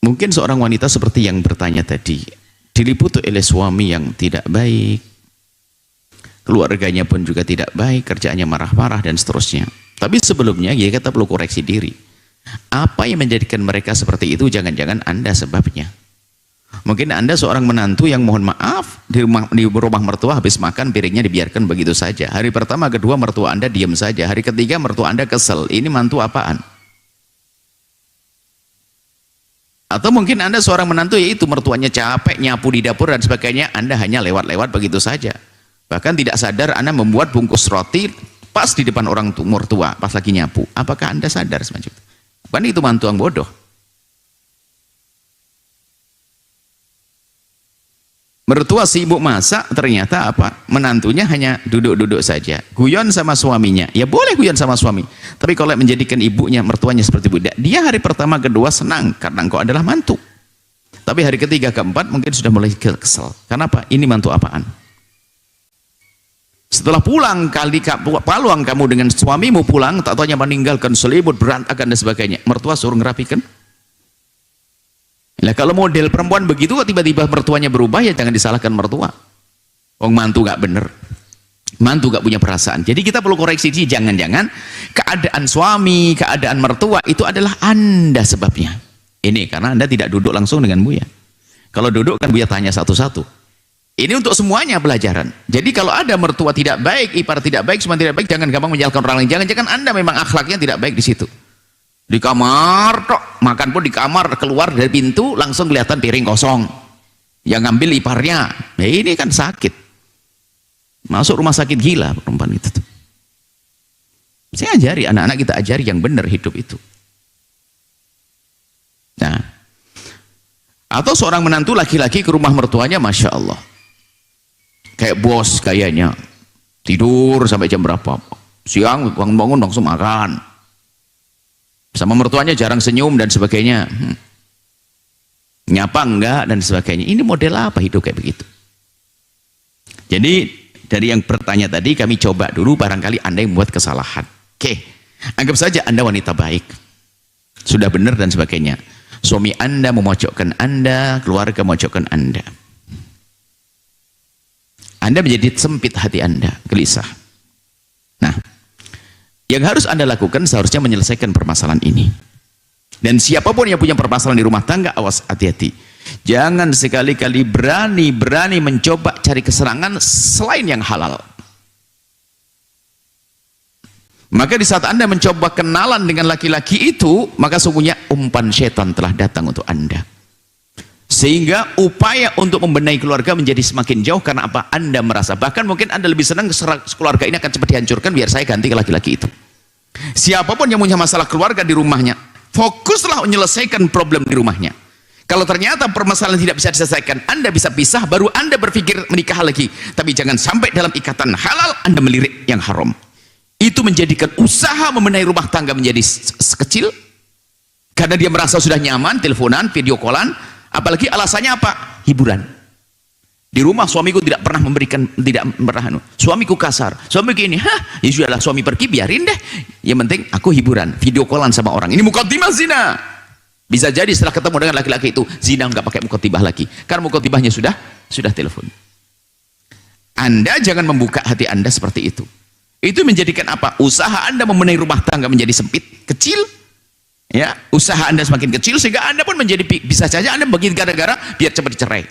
Mungkin seorang wanita seperti yang bertanya tadi, diliputi oleh suami yang tidak baik, keluarganya pun juga tidak baik, kerjaannya marah-marah dan seterusnya. Tapi sebelumnya ya kita perlu koreksi diri. Apa yang menjadikan mereka seperti itu? Jangan-jangan Anda sebabnya. Mungkin Anda seorang menantu yang mohon maaf di rumah mertua habis makan piringnya dibiarkan begitu saja. Hari pertama, kedua mertua Anda diam saja. Hari ketiga mertua Anda kesel. Ini mantu apaan? Atau mungkin Anda seorang menantu yaitu mertuanya capek nyapu di dapur dan sebagainya, Anda hanya lewat-lewat begitu saja. Bahkan tidak sadar Anda membuat bungkus roti pas di depan orang mertua pas lagi nyapu. Apakah Anda sadar semacam itu? Bukan itu mantu yang bodoh. Mertua sibuk masak, ternyata apa? Menantunya hanya duduk-duduk saja. Guyon sama suaminya. Ya boleh guyon sama suami. Tapi kalau menjadikan ibunya, mertuanya seperti budak, dia hari pertama, kedua senang karena engkau adalah mantu. Tapi hari ketiga, keempat mungkin sudah mulai kesel. Kenapa? Ini mantu apaan? Setelah pulang, paluang kamu dengan suamimu pulang, tak taunya meninggalkan selimut, berantakan dan sebagainya. Mertua suruh ngerapikan. Nah, kalau model perempuan begitu tiba-tiba mertuanya berubah, ya jangan disalahkan mertua. Wong mantu gak bener, mantu gak punya perasaan. Jadi kita perlu koreksi, jangan-jangan keadaan suami, keadaan mertua itu adalah Anda sebabnya. Ini karena Anda tidak duduk langsung dengan Buya. Kalau duduk kan Buya tanya satu-satu. Ini untuk semuanya pelajaran. Jadi kalau ada mertua tidak baik, ipar tidak baik, semua tidak baik, jangan gampang menyalahkan orang lain. Jangan-jangan Anda memang akhlaknya tidak baik di situ. Di kamar tok, makan pun di kamar, keluar dari pintu langsung kelihatan piring kosong. Yang ngambil iparnya. Nah, ini kan sakit. Masuk rumah sakit gila perempuan itu. Saya ajari anak-anak, kita ajari yang benar hidup itu. Nah, atau seorang menantu laki-laki ke rumah mertuanya, Masya Allah, kayak bos kayaknya, tidur sampai jam berapa, siang bangun-bangun langsung makan, sama mertuanya jarang senyum dan sebagainya, nyapa enggak dan sebagainya. Ini model apa hidup kayak begitu? Jadi dari yang bertanya tadi, kami coba dulu, barangkali Anda yang membuat kesalahan. Oke, anggap saja Anda wanita baik, sudah benar dan sebagainya. Suami Anda memojokkan Anda, keluarga memojokkan Anda. Anda menjadi sempit hati Anda, gelisah. Nah, yang harus Anda lakukan seharusnya menyelesaikan permasalahan ini. Dan siapapun yang punya permasalahan di rumah tangga, awas, hati-hati. Jangan sekali-kali berani mencoba cari kesenangan selain yang halal. Maka di saat Anda mencoba kenalan dengan laki-laki itu, maka sungguhnya umpan setan telah datang untuk Anda. Sehingga upaya untuk membenahi keluarga menjadi semakin jauh. Karena apa? Anda merasa, bahkan mungkin Anda lebih senang keluarga ini akan cepat dihancurkan, biar saya ganti ke laki-laki itu. Siapapun yang punya masalah keluarga di rumahnya, fokuslah menyelesaikan problem di rumahnya. Kalau ternyata permasalahan tidak bisa diselesaikan, Anda bisa pisah, baru Anda berpikir menikah lagi. Tapi jangan sampai dalam ikatan halal Anda melirik yang haram. Itu menjadikan usaha membenahi rumah tangga menjadi kecil, karena dia merasa sudah nyaman, teleponan, video callan, apalagi alasannya apa? Hiburan. Di rumah suamiku tidak pernah memberikan, tidak pernah, suamiku kasar, suamiku ini, ya sudahlah, suami pergi, biarin deh. Yang penting aku hiburan, video callan sama orang. Ini mukaddimah zina. Bisa jadi setelah ketemu dengan laki-laki itu, zina nggak pakai mukaddimah lagi. Karena mukaddimahnya sudah telepon. Anda jangan membuka hati Anda seperti itu. Itu menjadikan apa? Usaha Anda membenahi rumah tangga menjadi sempit, kecil. Ya, usaha Anda semakin kecil sehingga Anda pun menjadi, bisa saja Anda begitu gara-gara biar cepat dicerai.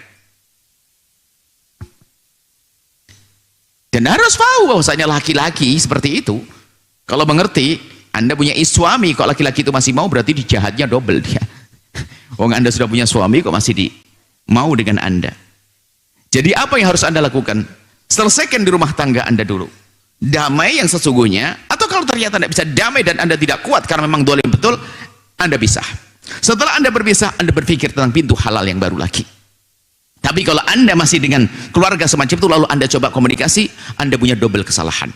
Dan harus tahu bahwasanya laki-laki seperti itu, kalau mengerti, Anda punya suami, kok laki-laki itu masih mau, berarti jahatnya double dia. Wong Anda sudah punya suami, kok masih mau dengan Anda. Jadi apa yang harus Anda lakukan? Selesaikan di rumah tangga Anda dulu. Damai yang sesungguhnya, atau kalau ternyata Anda bisa damai dan Anda tidak kuat karena memang dolim betul, Anda pisah. Setelah Anda berpisah, Anda berpikir tentang pintu halal yang baru lagi. Tapi kalau Anda masih dengan keluarga semacam itu, lalu Anda coba komunikasi, Anda punya double kesalahan.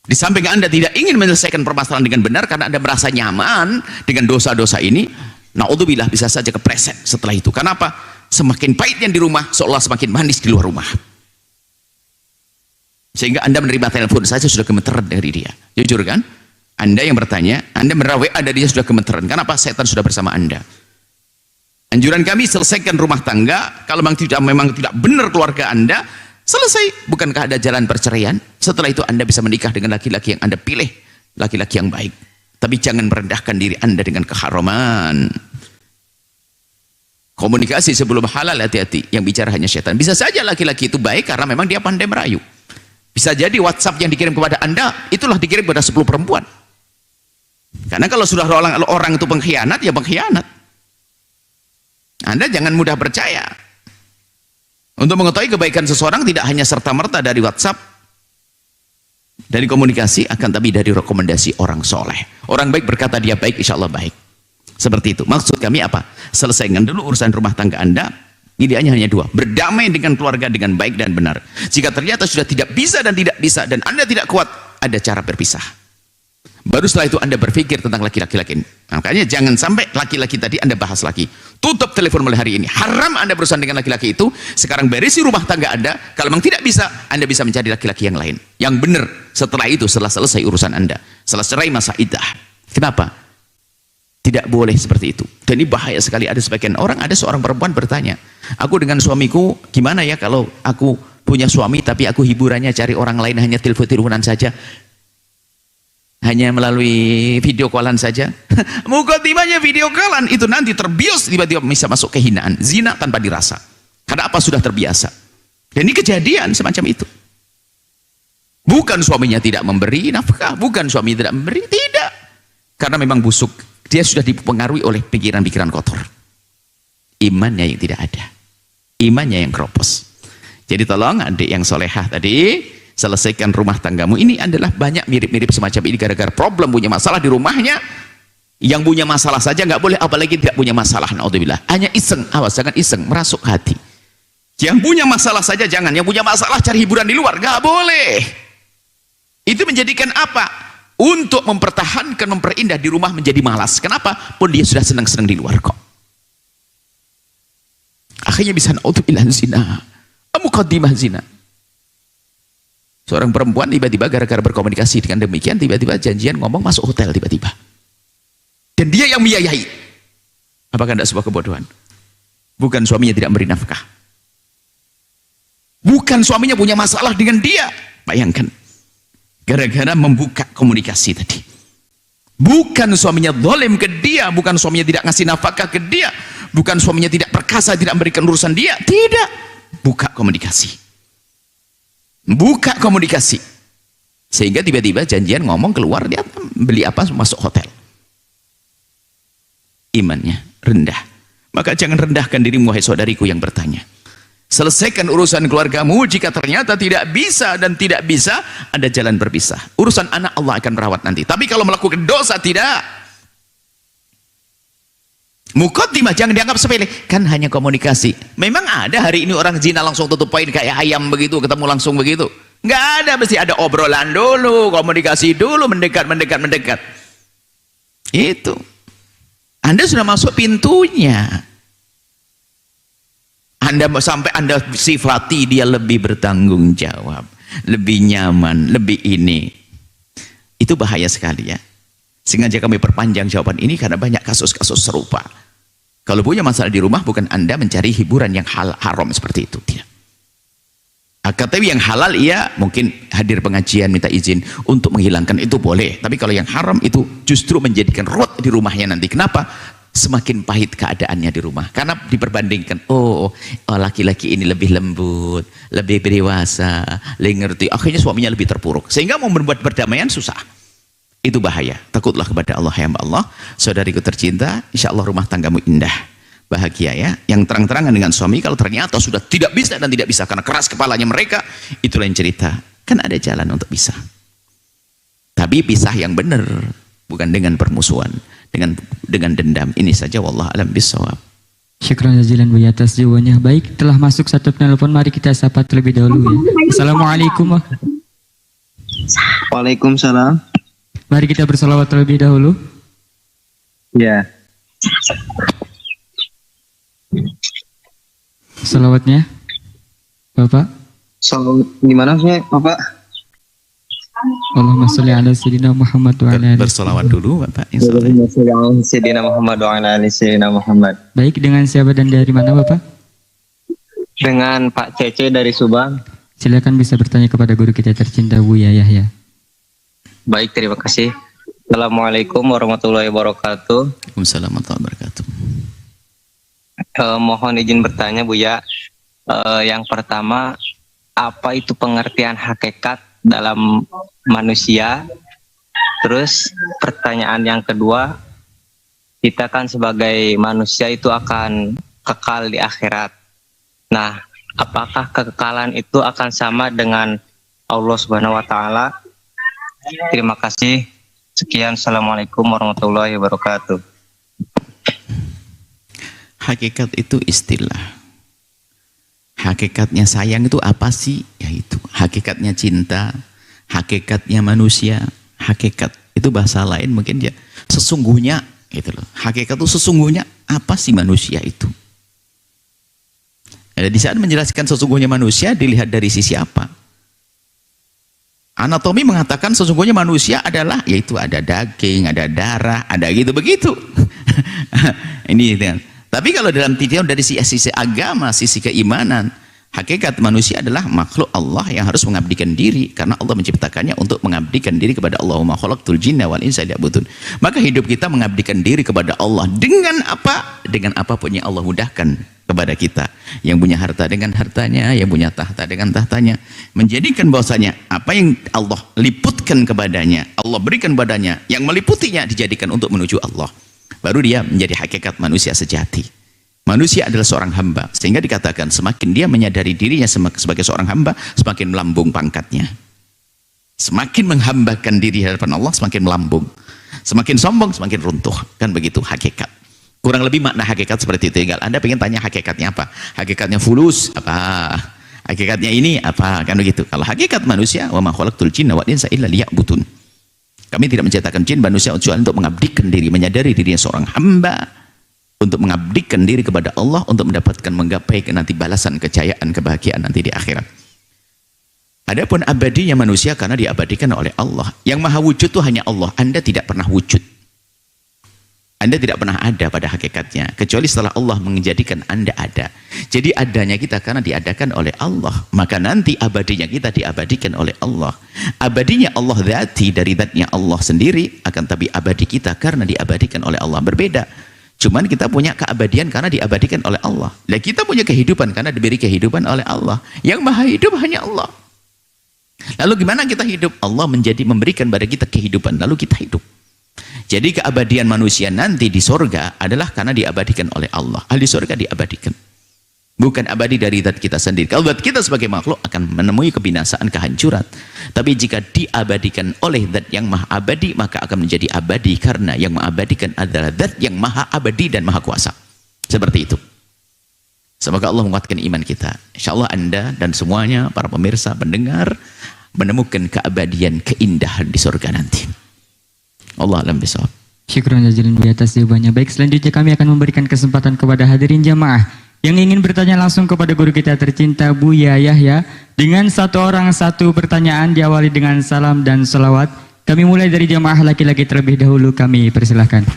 Di samping Anda tidak ingin menyelesaikan permasalahan dengan benar karena Anda merasa nyaman dengan dosa-dosa ini, naudzubillah, bisa saja kepleset setelah itu. Kenapa? Semakin pahit yang di rumah, seolah semakin manis di luar rumah. Sehingga Anda menerima telepon saja sudah gemeteran dari dia. Jujur kan? Anda yang bertanya, Anda menerawai, ada dia sudah gemeteran. Kenapa? Setan sudah bersama Anda. Anjuran kami, selesaikan rumah tangga. Kalau memang tidak benar keluarga Anda, selesai. Bukankah ada jalan perceraian? Setelah itu Anda bisa menikah dengan laki-laki yang Anda pilih, laki-laki yang baik. Tapi jangan merendahkan diri Anda dengan keharaman. Komunikasi sebelum halal, hati-hati. Yang bicara hanya setan. Bisa saja laki-laki itu baik karena memang dia pandai merayu. Bisa jadi WhatsApp yang dikirim kepada Anda itulah dikirim kepada 10 perempuan. Karena kalau sudah orang itu pengkhianat, ya pengkhianat. Anda jangan mudah percaya. Untuk mengetahui kebaikan seseorang tidak hanya serta-merta dari WhatsApp, dari komunikasi, akan tapi dari rekomendasi orang soleh. Orang baik berkata dia baik, insya Allah baik. Seperti itu. Maksud kami apa? Selesaikan dulu urusan rumah tangga Anda. Pilihannya hanya dua. Berdamai dengan keluarga dengan baik dan benar. Jika ternyata sudah tidak bisa dan Anda tidak kuat, ada cara berpisah. Baru setelah itu Anda berpikir tentang laki-laki lain. Makanya jangan sampai laki-laki tadi Anda bahas lagi. Tutup telepon mulai hari ini. Haram Anda berurusan dengan laki-laki itu. Sekarang berisi rumah tangga Anda. Kalau memang tidak bisa, Anda bisa mencari laki-laki yang lain. Yang benar. Setelah itu, setelah selesai urusan Anda. Setelah cerai masa iddah. Kenapa? Tidak boleh seperti itu. Dan ini bahaya sekali. Ada sebagian orang, ada seorang perempuan bertanya, aku dengan suamiku gimana ya kalau aku punya suami tapi aku hiburannya cari orang lain, hanya telepon-teleponan saja, hanya melalui video callan saja. Mukaddimahnya video callan itu nanti terbius, tiba-tiba bisa masuk kehinaan, zina tanpa dirasa. Karena apa? Sudah terbiasa. Dan ini kejadian semacam itu. Bukan suaminya tidak memberi nafkah, bukan suami tidak memberi, tidak. Karena memang busuk. Dia sudah dipengaruhi oleh pikiran-pikiran kotor. Imannya yang tidak ada. Imannya yang keropos. Jadi tolong adik yang solehah tadi, selesaikan rumah tanggamu. Ini adalah banyak mirip-mirip semacam ini gara-gara problem punya masalah di rumahnya. Yang punya masalah saja nggak boleh, apalagi tidak punya masalah. Naudzubillah. Hanya iseng, awas jangan iseng, merasuk hati. Yang punya masalah saja jangan, yang punya masalah cari hiburan di luar, nggak boleh. Itu menjadikan apa? Untuk mempertahankan, memperindah di rumah menjadi malas. Kenapa? Pun dia sudah senang-senang di luar kok. Akhirnya bisa naudzubillah zina. Muqaddimah zina. Seorang perempuan tiba-tiba gara-gara berkomunikasi dengan demikian, tiba-tiba janjian ngomong masuk hotel tiba-tiba. Dan dia yang membiayai. Apakah tidak sebuah kebodohan? Bukan suaminya tidak memberi nafkah. Bukan suaminya punya masalah dengan dia. Bayangkan. Gara-gara membuka komunikasi tadi. Bukan suaminya zalim ke dia, bukan suaminya tidak ngasih nafkah ke dia, bukan suaminya tidak perkasa, tidak memberikan urusan dia, tidak. Buka komunikasi. Buka komunikasi. Sehingga tiba-tiba janjian ngomong keluar, dia beli apa masuk hotel. Imannya rendah. Maka jangan rendahkan dirimu, wahai saudariku yang bertanya. Selesaikan urusan keluargamu. Jika ternyata tidak bisa dan tidak bisa, ada jalan berpisah. Urusan anak Allah akan merawat nanti. Tapi kalau melakukan dosa, tidak. Muqaddimah jangan dianggap sepele. Kan hanya komunikasi. Memang ada hari ini orang zina langsung tutup poin kayak ayam begitu, ketemu langsung begitu. Nggak ada, mesti ada obrolan dulu, komunikasi dulu, mendekat. Itu. Anda sudah masuk pintunya. Sampai Anda sifati dia lebih bertanggung jawab, lebih nyaman, lebih ini. Itu bahaya sekali ya. Sengaja kami perpanjang jawaban ini karena banyak kasus-kasus serupa. Kalau punya masalah di rumah, bukan Anda mencari hiburan yang haram seperti itu, tidak. Tapi yang halal iya, mungkin hadir pengajian minta izin untuk menghilangkan itu boleh. Tapi kalau yang haram itu justru menjadikan ruwet di rumahnya nanti. Kenapa? Semakin pahit keadaannya di rumah. Karena diperbandingkan, laki-laki ini lebih lembut, lebih dewasa, lebih ngerti. Akhirnya suaminya lebih terpuruk. Sehingga mau membuat perdamaian susah. Itu bahaya. Takutlah kepada Allah, ya Allah. Saudariku tercinta, insya Allah rumah tanggamu indah. Bahagia ya, yang terang-terangan dengan suami. Kalau ternyata sudah tidak bisa dan tidak bisa karena keras kepalanya mereka, itu lain cerita. Kan ada jalan untuk bisa, tapi pisah yang benar, bukan dengan permusuhan, dengan dendam. Ini saja, wallah alam bisawab. Syukran jazilan Buya atas jawabannya. Baik, telah masuk satu penelpon, mari kita sapa terlebih dahulu ya. Assalamualaikum. Waalaikumsalam. Mari kita bersalawat terlebih dahulu. Ya. Salawatnya, Bapak. So, gimana sih, Bapak? Allahumma sholli ala sayyidina Muhammad wa ala alihi. Bersolawat dulu Bapak. Sayyidina Muhammad wa ala ali Sayyidina Muhammad. Baik, dengan siapa dan dari mana Bapak? Dengan Pak Cece dari Subang. Silakan bisa bertanya kepada guru kita tercinta Buya Yahya. Baik, terima kasih. Assalamualaikum warahmatullahi wabarakatuh. Waalaikumsalam warahmatullahi wabarakatuh. Mohon izin bertanya Buya. Yang pertama, apa itu pengertian hakikat dalam manusia? Terus pertanyaan yang kedua, kita kan sebagai manusia itu akan kekal di akhirat. Nah, apakah kekekalan itu akan sama dengan Allah Subhanahu wa taala? Terima kasih. Sekian, assalamualaikum warahmatullahi wabarakatuh. Hakikat itu istilah. Hakikatnya sayang itu apa sih? Ya itu. Hakikatnya cinta, hakikatnya manusia, hakikat itu bahasa lain mungkin ya. Sesungguhnya gitu loh. Hakikat itu sesungguhnya apa sih manusia itu? Di saat menjelaskan sesungguhnya manusia dilihat dari sisi apa? Anatomi mengatakan sesungguhnya manusia adalah yaitu ada daging, ada darah, ada gitu begitu. Ini kan. Tapi kalau dalam tinjauan dari sisi agama, sisi keimanan, hakikat manusia adalah makhluk Allah yang harus mengabdikan diri karena Allah menciptakannya untuk mengabdikan diri kepada Allahumma khalaqtul jinna wal insa liya'budun. Maka hidup kita mengabdikan diri kepada Allah dengan apa? Dengan apapun yang Allah mudahkan kepada kita. Yang punya harta dengan hartanya, yang punya tahta dengan tahtanya. Menjadikan bahwasanya apa yang Allah liputkan kepadanya, Allah berikan badannya, yang meliputinya dijadikan untuk menuju Allah. Baru dia menjadi hakikat manusia sejati. Manusia adalah seorang hamba, sehingga dikatakan semakin dia menyadari dirinya sebagai seorang hamba, semakin melambung pangkatnya. Semakin menghambakan diri hadapan Allah, semakin melambung. Semakin sombong, semakin runtuh. Kan begitu hakikat. Kurang lebih makna hakikat seperti itu. Tinggal Anda pengen tanya hakikatnya apa? Hakikatnya fulus apa? Hakikatnya ini apa? Kan begitu. Kalau hakikat manusia, wa ma khalaqtul jinna wal insa illa liya'budun. Kami tidak menciptakan jin manusia kecuali untuk mengabdikan diri, menyadari dirinya seorang hamba, untuk mengabdikan diri kepada Allah, untuk mendapatkan menggapai nanti balasan kejayaan, kebahagiaan nanti di akhirat. Adapun abadinya manusia karena diabadikan oleh Allah. Yang maha wujud itu hanya Allah. Anda tidak pernah wujud. Anda tidak pernah ada pada hakikatnya, kecuali setelah Allah menjadikan Anda ada. Jadi adanya kita karena diadakan oleh Allah, maka nanti abadinya kita diabadikan oleh Allah. Abadinya Allah dzati dari dzatnya Allah sendiri, akan tapi abadi kita karena diabadikan oleh Allah berbeda. Cuman kita punya keabadian karena diabadikan oleh Allah. Dan kita punya kehidupan karena diberi kehidupan oleh Allah. Yang maha hidup hanya Allah. Lalu gimana kita hidup? Allah memberikan pada kita kehidupan, lalu kita hidup. Jadi keabadian manusia nanti di sorga adalah karena diabadikan oleh Allah. Ahli sorga diabadikan. Bukan abadi dari zat kita sendiri. Kalau zat kita sebagai makhluk akan menemui kebinasaan, kehancuran. Tapi jika diabadikan oleh zat yang maha abadi, maka akan menjadi abadi karena yang mengabadikan adalah zat yang maha abadi dan maha kuasa. Seperti itu. Semoga Allah menguatkan iman kita. Insya Allah Anda dan semuanya, para pemirsa, pendengar, menemukan keabadian, keindahan di sorga nanti. Allah alam bisawab. Syukran jazilan Buya atas jawabannya. Baik, selanjutnya kami akan memberikan kesempatan kepada hadirin jamaah yang ingin bertanya langsung kepada guru kita tercinta Buya Yahya dengan satu orang satu pertanyaan diawali dengan salam dan selawat. Kami mulai dari jamaah laki-laki terlebih dahulu, kami persilahkan.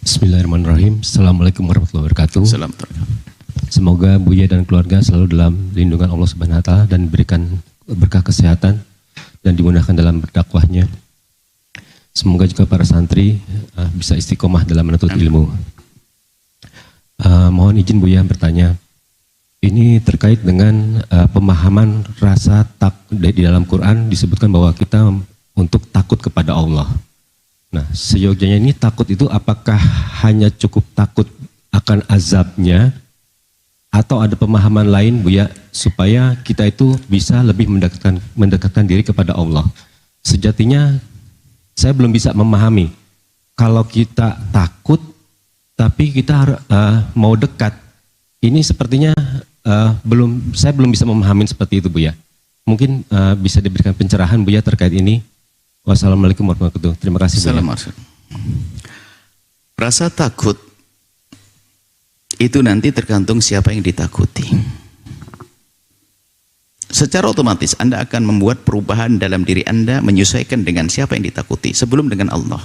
Bismillahirrahmanirrahim. Assalamualaikum warahmatullahi wabarakatuh. Salam. Semoga Buya dan keluarga selalu dalam lindungan Allah Subhanahu wa taala dan diberikan berkah kesehatan dan dimudahkan dalam berdakwahnya. Semoga juga para santri bisa istiqomah dalam menuntut ilmu. Mohon izin Buya bertanya. Ini terkait dengan pemahaman rasa di dalam Quran disebutkan bahwa kita untuk takut kepada Allah. Nah, seyogyanya ini takut itu apakah hanya cukup takut akan azabnya atau ada pemahaman lain Buya supaya kita itu bisa lebih mendekatkan diri kepada Allah. Sejatinya saya belum bisa memahami kalau kita takut tapi kita mau dekat. Ini sepertinya saya belum bisa memahami seperti itu Buya. Mungkin bisa diberikan pencerahan Buya terkait ini. Wassalamualaikum warahmatullahi wabarakatuh. Terima kasih Buya. Rasa takut itu nanti tergantung siapa yang ditakuti. Secara otomatis Anda akan membuat perubahan dalam diri Anda menyesuaikan dengan siapa yang ditakuti sebelum dengan Allah.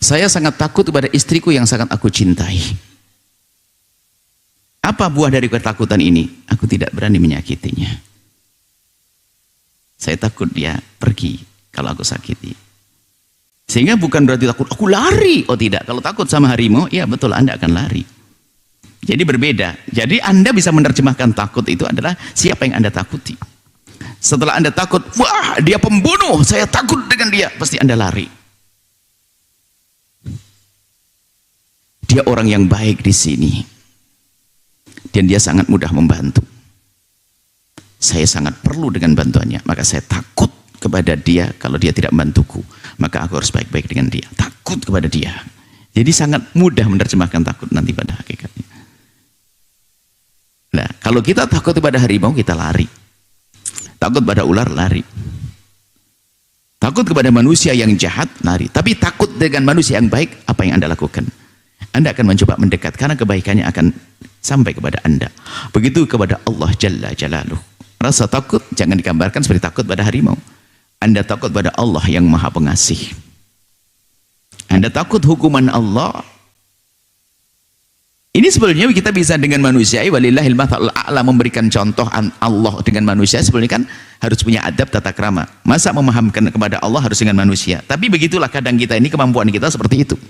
Saya sangat takut kepada istriku yang sangat aku cintai. Apa buah dari ketakutan ini? Aku tidak berani menyakitinya. Saya takut dia pergi kalau aku sakiti. Sehingga bukan berarti takut, aku lari. Oh tidak, kalau takut sama harimau, ya betul Anda akan lari. Jadi berbeda. Jadi Anda bisa menerjemahkan takut itu adalah siapa yang Anda takuti. Setelah Anda takut, wah dia pembunuh, saya takut dengan dia, pasti Anda lari. Dia orang yang baik di sini. Dan dia sangat mudah membantu. Saya sangat perlu dengan bantuannya, maka saya takut kepada dia. Kalau dia tidak membantuku, maka aku harus baik-baik dengan dia. Takut kepada dia. Jadi sangat mudah menerjemahkan takut nanti pada hakikatnya. Nah, kalau kita takut kepada harimau, kita lari. Takut pada ular, lari. Takut kepada manusia yang jahat, lari. Tapi takut dengan manusia yang baik, apa yang Anda lakukan? Anda akan mencoba mendekat karena kebaikannya akan sampai kepada Anda. Begitu kepada Allah Jalla Jalaluh. Rasa takut jangan digambarkan seperti takut pada harimau. Anda takut pada Allah yang Maha Pengasih. Anda takut hukuman Allah. Ini sebenarnya kita bisa dengan manusia, walillahil mathalul a'la, memberikan contoh Allah dengan manusia. Sebenarnya kan harus punya adab tata krama. Masa memahamkan kepada Allah harus dengan manusia? Tapi begitulah kadang kita ini, kemampuan kita seperti itu.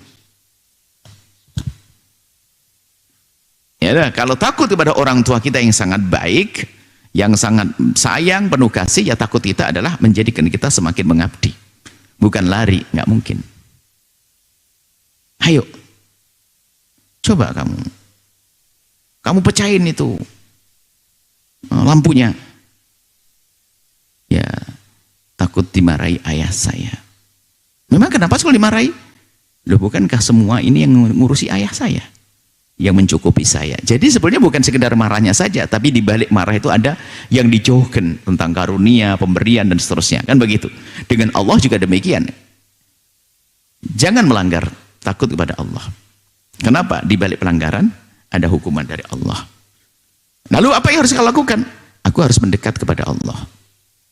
Ya, kalau takut kepada orang tua kita yang sangat baik, yang sangat sayang, penuh kasih, ya takut kita adalah menjadikan kita semakin mengabdi. Bukan lari, nggak mungkin. Ayo, coba kamu pecahin itu lampunya. Ya, takut dimarahi ayah saya. Memang kenapa kalau dimarahi? Loh, bukankah semua ini yang ngurusi ayah saya, yang mencukupi saya? Jadi sebenarnya bukan sekedar marahnya saja, tapi di balik marah itu ada yang dijauhkan tentang karunia, pemberian dan seterusnya. Kan begitu. Dengan Allah juga demikian. Jangan melanggar, takut kepada Allah. Kenapa? Di balik pelanggaran ada hukuman dari Allah. Lalu apa yang harus kau lakukan? Aku harus mendekat kepada Allah,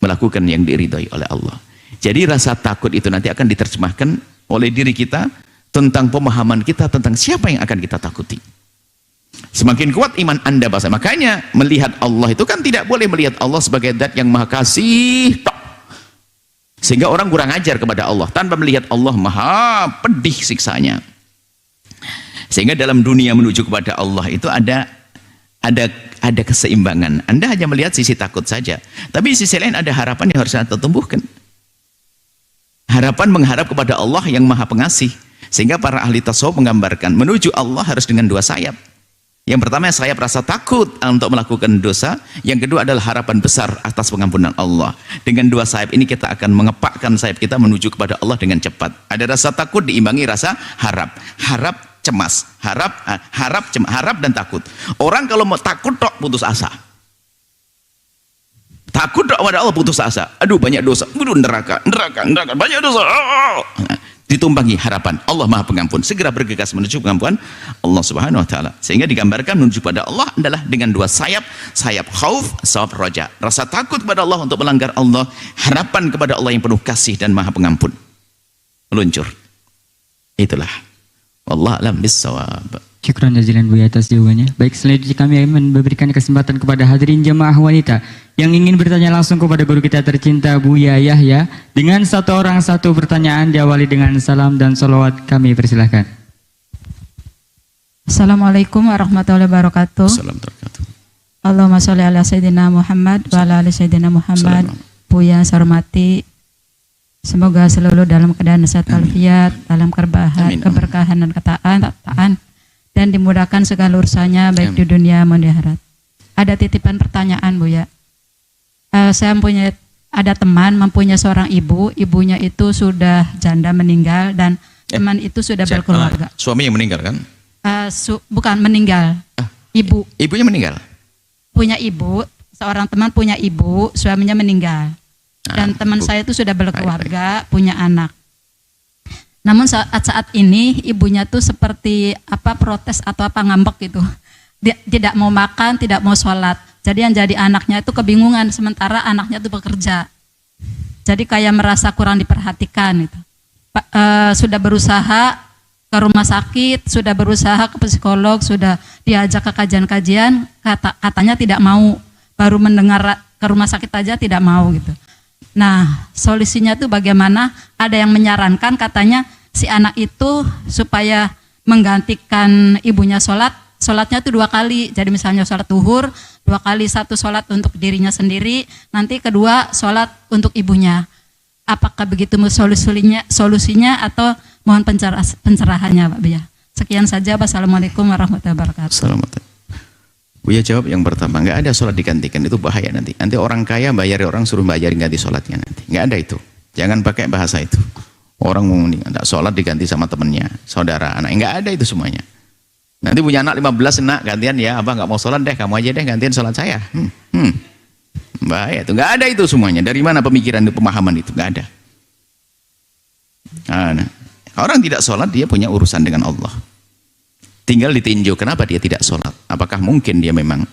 melakukan yang diridhai oleh Allah. Jadi rasa takut itu nanti akan diterjemahkan oleh diri kita tentang pemahaman kita tentang siapa yang akan kita takuti. Semakin kuat iman Anda bahasa. Makanya melihat Allah itu kan tidak boleh melihat Allah sebagai zat yang maha kasih, sehingga orang kurang ajar kepada Allah. Tanpa melihat Allah maha pedih siksanya. Sehingga dalam dunia menuju kepada Allah itu ada keseimbangan. Anda hanya melihat sisi takut saja, tapi di sisi lain ada harapan yang harus Anda tumbuhkan. Harapan mengharap kepada Allah yang maha pengasih. Sehingga para ahli tasawuf menggambarkan menuju Allah harus dengan dua sayap. Yang pertama, sayap rasa takut untuk melakukan dosa. Yang kedua adalah harapan besar atas pengampunan Allah. Dengan dua sayap ini kita akan mengepakkan sayap kita menuju kepada Allah dengan cepat. Ada rasa takut diimbangi rasa harap. Harap, cemas. Harap dan takut. Orang kalau mau takut tok putus asa. takut kepada Allah, putus asa, aduh banyak dosa, aduh neraka, banyak dosa, ditumpangi harapan Allah Maha Pengampun, segera bergegas menuju pengampunan Allah Subhanahu wa taala. Sehingga digambarkan menuju pada Allah adalah dengan dua sayap, sayap khauf, sayap roja, rasa takut kepada Allah untuk melanggar Allah, harapan kepada Allah yang penuh kasih dan Maha Pengampun, meluncur. Itulah wallahu a'lam bissawab. Syukran jazilan Buya atas jawabannya. Baik, selanjutnya kami akan memberikan kesempatan kepada hadirin jemaah wanita yang ingin bertanya langsung kepada guru kita tercinta Buya Yahya dengan satu orang satu pertanyaan, diawali dengan salam dan salawat. Kami persilahkan. Assalamualaikum warahmatullahi wabarakatuh. Assalamualaikum. Allahumma sholli ala Sayyidina Muhammad wa ala ali Sayyidina Muhammad. Buya saya hormati, semoga selalu dalam keadaan sehat walafiat, dalam keberkahan dan ketaatan, dan dimudahkan segala urusannya baik di dunia maupun di akhirat. Ada titipan pertanyaan Buya. Saya ada teman mempunyai seorang ibu, ibunya itu sudah janda meninggal dan teman itu sudah berkeluarga. Suami yang meninggal kan? Bukan meninggal, ibu. Ibunya meninggal? Punya ibu, seorang teman punya ibu, suaminya meninggal. Dan teman saya itu sudah berkeluarga, punya anak. Namun saat ini ibunya tuh seperti protes atau ngambek gitu. Dia tidak mau makan, tidak mau sholat. Jadi yang jadi anaknya itu kebingungan, sementara anaknya itu bekerja. Jadi kayak merasa kurang diperhatikan gitu. Sudah berusaha ke rumah sakit, sudah berusaha ke psikolog, sudah diajak ke kajian-kajian, katanya tidak mau. Baru mendengar ke rumah sakit aja tidak mau gitu. Nah, solusinya tuh bagaimana? Ada yang menyarankan katanya si anak itu supaya menggantikan ibunya sholatnya tuh 2 kali. Jadi misalnya sholat zuhur 2 kali, 1 sholat untuk dirinya sendiri, nanti kedua sholat untuk ibunya. Apakah begitu solusinya atau mohon pencerahannya Pak Buya? Sekian saja. Wassalamualaikum warahmatullahi wabarakatuh. Assalamualaikum. Buya jawab yang pertama, nggak ada sholat digantikan, itu bahaya nanti. Nanti orang kaya bayar orang, suruh bayarin ganti sholatnya nanti. Nggak ada itu. Jangan pakai bahasa itu. Orang mau nggak sholat diganti sama temennya, saudara, anak. Nggak ada itu semuanya. Nanti punya anak 15, nak gantian ya, abah nggak mau sholat deh, kamu aja deh gantian sholat saya. Bahaya itu. Nggak ada itu semuanya. Dari mana pemikiran itu, pemahaman itu? Nggak ada. Nah, orang tidak sholat dia punya urusan dengan Allah. Tinggal ditinjau kenapa dia tidak sholat. Apakah mungkin dia memang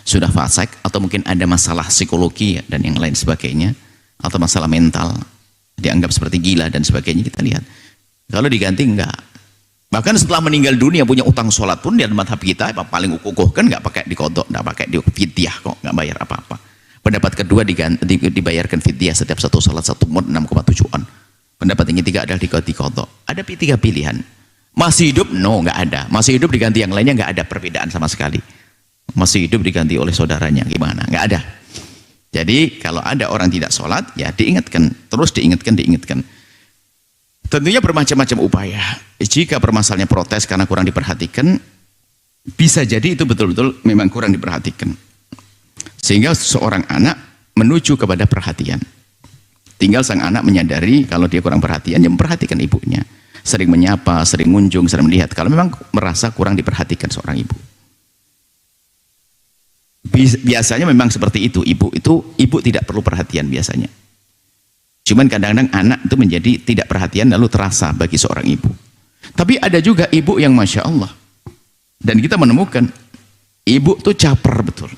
sudah fasik, atau mungkin ada masalah psikologi dan yang lain sebagainya, atau masalah mental, dianggap seperti gila dan sebagainya. Kita lihat. Kalau diganti enggak. Bahkan setelah meninggal dunia punya utang sholat pun di dalam madhab kita paling ukukuh kan nggak pakai dikodok, nggak pakai fidyah kok, nggak bayar apa-apa. Pendapat kedua dibayarkan fidyah setiap 1 sholat 1 mud 6,7 on. Pendapat yang ketiga adalah dikodok. Ada 3 pilihan. Masih hidup? No, nggak ada. Masih hidup diganti yang lainnya, nggak ada perbedaan sama sekali. Masih hidup diganti oleh saudaranya, gimana? Nggak ada. Jadi kalau ada orang tidak sholat, ya diingatkan, terus diingatkan. Tentunya bermacam-macam upaya. Jika permasalahannya protes karena kurang diperhatikan, bisa jadi itu betul-betul memang kurang diperhatikan. Sehingga seorang anak menuju kepada perhatian. Tinggal sang anak menyadari kalau dia kurang perhatian, ya memperhatikan ibunya. Sering menyapa, sering kunjung, sering melihat. Kalau memang merasa kurang diperhatikan seorang ibu. Biasanya memang seperti itu. Ibu tidak perlu perhatian biasanya. Cuman kadang-kadang anak itu menjadi tidak perhatian lalu terasa bagi seorang ibu. Tapi ada juga ibu yang Masya Allah. Dan kita menemukan ibu itu caper betul.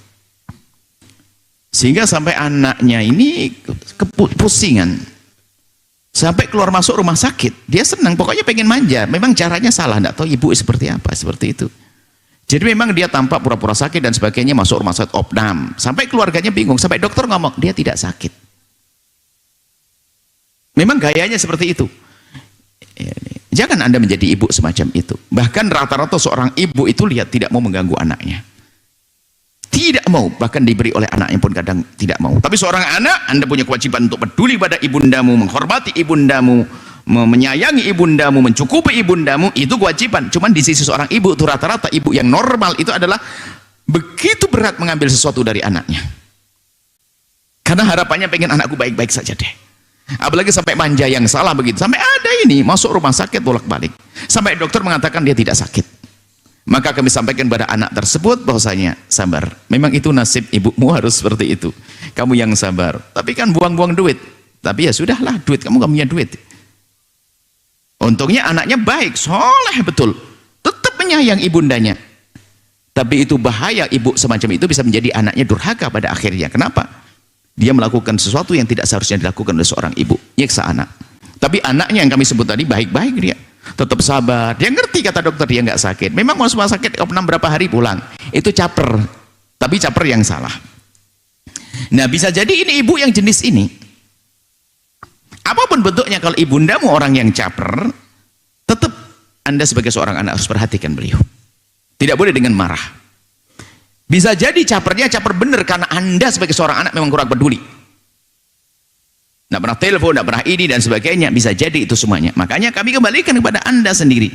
Sehingga sampai anaknya ini kepusingan. Sampai keluar masuk rumah sakit, dia senang, pokoknya pengen manja. Memang caranya salah, enggak tahu ibu seperti apa, seperti itu. Jadi memang dia tampak pura-pura sakit dan sebagainya, masuk rumah sakit opnam. Sampai keluarganya bingung, sampai dokter ngomong, dia tidak sakit. Memang gayanya seperti itu. Jangan Anda menjadi ibu semacam itu. Bahkan rata-rata seorang ibu itu lihat tidak mau mengganggu anaknya. Tidak mau, bahkan diberi oleh anaknya pun kadang tidak mau. Tapi seorang anak, Anda punya kewajiban untuk peduli pada ibundamu, menghormati ibundamu, menyayangi ibundamu, mencukupi ibundamu, itu kewajiban. Cuman di sisi seorang ibu itu rata-rata ibu yang normal itu adalah begitu berat mengambil sesuatu dari anaknya. Karena harapannya pengen anakku baik-baik saja deh. Apalagi sampai manja yang salah begitu. Sampai ada ini masuk rumah sakit bolak-balik. Sampai dokter mengatakan dia tidak sakit. Maka kami sampaikan pada anak tersebut bahwasanya sabar. Memang itu nasib ibumu harus seperti itu. kamu yang sabar. Tapi kan buang-buang duit. Tapi ya sudahlah, duit kamu gak punya duit. Untungnya anaknya baik, soleh betul, tetap menyayang ibundanya. Tapi itu bahaya, ibu semacam itu bisa menjadi anaknya durhaka pada akhirnya. Kenapa? Dia melakukan sesuatu yang tidak seharusnya dilakukan oleh seorang ibu, nyiksa anak. Tapi anaknya yang kami sebut tadi baik-baik, dia tetap sabar, dia ngerti kata dokter dia nggak sakit. Memang mau rumah sakit berapa hari pulang, itu caper, tapi caper yang salah. Nah, bisa jadi ini ibu yang jenis ini. Apapun bentuknya, kalau ibundamu orang yang caper, tetap Anda sebagai seorang anak harus perhatikan beliau. Tidak boleh dengan marah. Bisa jadi capernya caper bener karena Anda sebagai seorang anak memang kurang peduli. Tidak pernah telepon, tidak pernah ini dan sebagainya. Bisa jadi itu semuanya. Makanya kami kembalikan kepada Anda sendiri.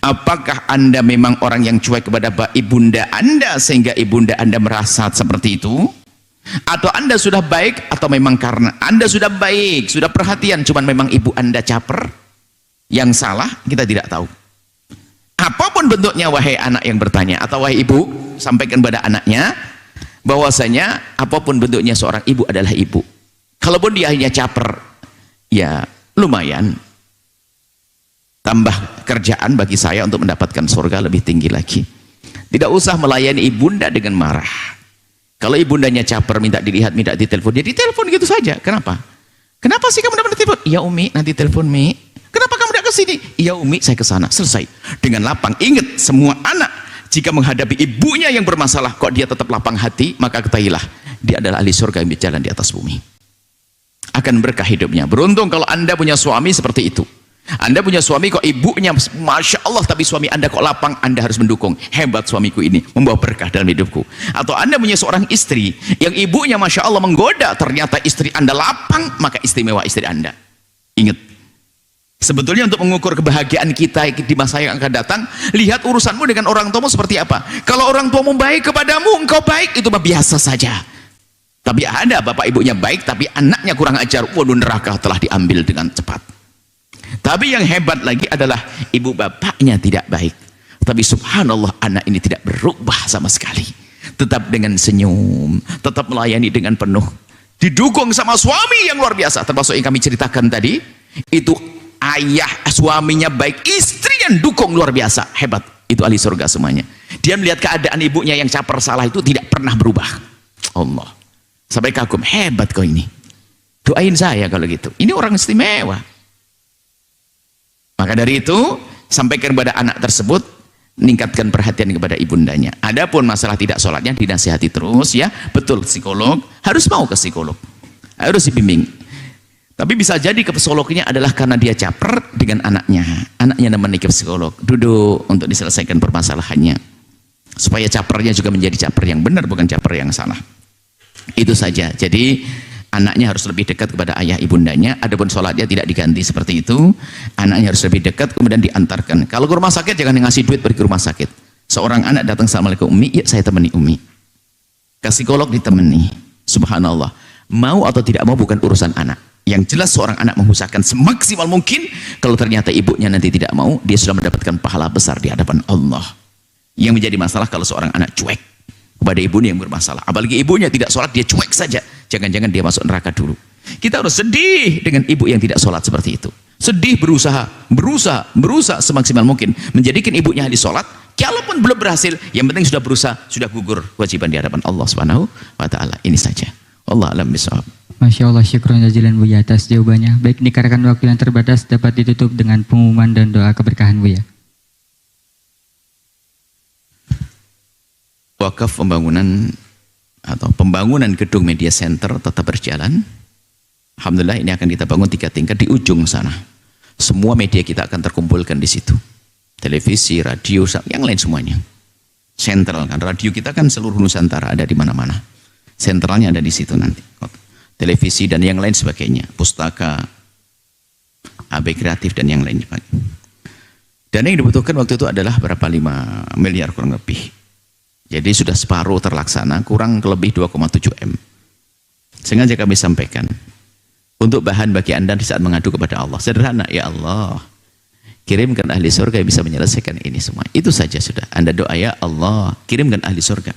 Apakah Anda memang orang yang cuek kepada ibunda Anda sehingga ibunda Anda merasa seperti itu? Atau Anda sudah baik, atau memang karena Anda sudah baik, sudah perhatian, cuman memang ibu Anda caper? Yang salah kita tidak tahu. Apapun bentuknya, wahai anak yang bertanya, atau wahai ibu, sampaikan kepada anaknya bahwasanya apapun bentuknya seorang ibu adalah ibu. Kalaupun dia hanya caper, ya lumayan, tambah kerjaan bagi saya untuk mendapatkan surga lebih tinggi lagi. Tidak usah melayani ibunda dengan marah. Kalau ibundanya caper, minta dilihat, minta ditelepon, dia ditelepon gitu saja. Kenapa? Kenapa sih kamu dapat telepon? Ya Umi, nanti telepon Mi. Kenapa kamu tidak ke sini? Ya Umi, saya ke sana. Selesai. Dengan lapang. Ingat, semua anak jika menghadapi ibunya yang bermasalah, kok dia tetap lapang hati, maka ketahuilah dia adalah ahli surga yang berjalan di atas bumi. Akan berkah hidupnya. Beruntung kalau Anda punya suami seperti itu. Anda punya suami kok ibunya Masya Allah, tapi suami Anda kok lapang, Anda harus mendukung. Hebat suamiku ini, membawa berkah dalam hidupku. Atau Anda punya seorang istri yang ibunya Masya Allah menggoda, ternyata istri Anda lapang, maka istimewa istri Anda. Ingat, sebetulnya untuk mengukur kebahagiaan kita di masa yang akan datang, lihat urusanmu dengan orang tuamu seperti apa. Kalau orang tuamu baik kepadamu, engkau baik, itu mah biasa saja. Tapi ada bapak ibunya baik, tapi anaknya kurang ajar, waduh, neraka telah diambil dengan cepat. Tapi yang hebat lagi adalah ibu bapaknya tidak baik, tapi subhanallah anak ini tidak berubah sama sekali, tetap dengan senyum, tetap melayani dengan penuh, didukung sama suami yang luar biasa. Termasuk yang kami ceritakan tadi, itu ayah suaminya baik, istri yang dukung luar biasa, hebat. Itu ahli surga semuanya. Dia melihat keadaan ibunya yang caper salah itu tidak pernah berubah. Allah, sampai kagum, hebat kau ini. Doain saya kalau gitu, ini orang istimewa. Maka dari itu, sampaikan kepada anak tersebut, meningkatkan perhatian kepada ibundanya. Adapun masalah tidak sholatnya, dinasihati terus ya. Betul, psikolog harus mau ke psikolog, harus dibimbing. Tapi bisa jadi ke psikolognya adalah karena dia caper dengan anaknya. Anaknya nemani ke psikolog, duduk untuk diselesaikan permasalahannya, supaya capernya juga menjadi caper yang benar, bukan caper yang salah. Itu saja. Jadi anaknya harus lebih dekat kepada ayah ibundanya. Adapun sholatnya tidak diganti seperti itu. Anaknya harus lebih dekat, kemudian diantarkan. Kalau ke rumah sakit jangan ngasih duit pergi ke rumah sakit. Seorang anak datang, assalamualaikum Umi, ya saya temani Umi. Ke psikolog ditemani. Subhanallah, mau atau tidak mau bukan urusan anak. Yang jelas seorang anak mengusahakan semaksimal mungkin. Kalau ternyata ibunya nanti tidak mau, dia sudah mendapatkan pahala besar di hadapan Allah. Yang menjadi masalah kalau seorang anak cuek kepada ibunya yang bermasalah, apalagi ibunya tidak sholat, dia cuek saja, jangan-jangan dia masuk neraka dulu. Kita harus sedih dengan ibu yang tidak sholat seperti itu. Sedih, berusaha semaksimal mungkin menjadikan ibunya ahli sholat. Kalaupun belum berhasil, yang penting sudah berusaha, sudah gugur kewajiban di hadapan Allah Subhanahu wa Ta'ala. Ini saja. Allah alam bisawab. Masya Allah, syukron jazilan Buya atas jawabannya. Baik, dikarenakan waktu yang terbatas dapat ditutup dengan pengumuman dan doa keberkahan Buya. Wakaf pembangunan atau pembangunan gedung media center tetap berjalan. Alhamdulillah, ini akan kita bangun 3 tingkat di ujung sana. Semua media kita akan terkumpulkan di situ. Televisi, radio, yang lain semuanya. Sentral kan, radio kita kan seluruh Nusantara ada di mana-mana. Sentralnya ada di situ nanti. Televisi dan yang lain sebagainya, pustaka, AB kreatif dan yang lain. Dan yang dibutuhkan waktu itu adalah berapa, 5 miliar kurang lebih. Jadi sudah separuh terlaksana, kurang lebih 2,7 M. Sengaja kami sampaikan untuk bahan bagi Anda di saat mengadu kepada Allah. Sederhana, ya Allah, kirimkan ahli surga yang bisa menyelesaikan ini semua. Itu saja sudah. Anda doa, ya Allah, kirimkan ahli surga.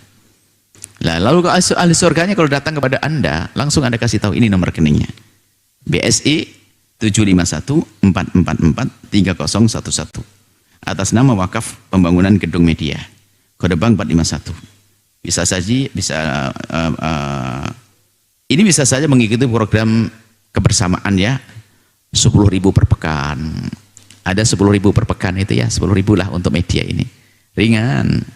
Lah, lalu ahli surganya kalau datang kepada Anda, langsung Anda kasih tahu ini nomor rekeningnya. BSI 751-444-3011 atas nama Wakaf Pembangunan Gedung Media. Kode bank 451. Bisa saja ini bisa saja mengikuti program kebersamaan ya. 10.000 per pekan. Ada 10.000 per pekan itu ya, 10.000 lah untuk media ini. Ringan.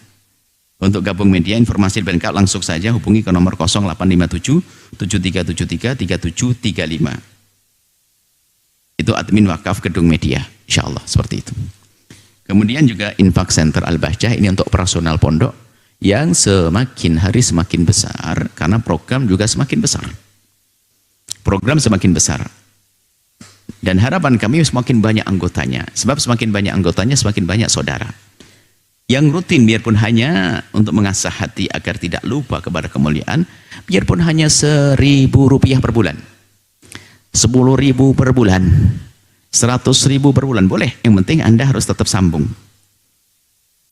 Untuk gabung media, informasi lebih lengkap langsung saja hubungi ke nomor 0857 7373 3735. Itu admin wakaf gedung media, insya Allah seperti itu. Kemudian juga infak center Al-Bahjah ini untuk operasional pondok yang semakin hari semakin besar karena program juga semakin besar. Program semakin besar. Dan harapan kami semakin banyak anggotanya. Sebab semakin banyak anggotanya semakin banyak saudara. Yang rutin biarpun hanya untuk mengasah hati agar tidak lupa kepada kemuliaan, biarpun hanya Rp1.000 per bulan, 10.000 per bulan, 100.000 per bulan, boleh. Yang penting Anda harus tetap sambung.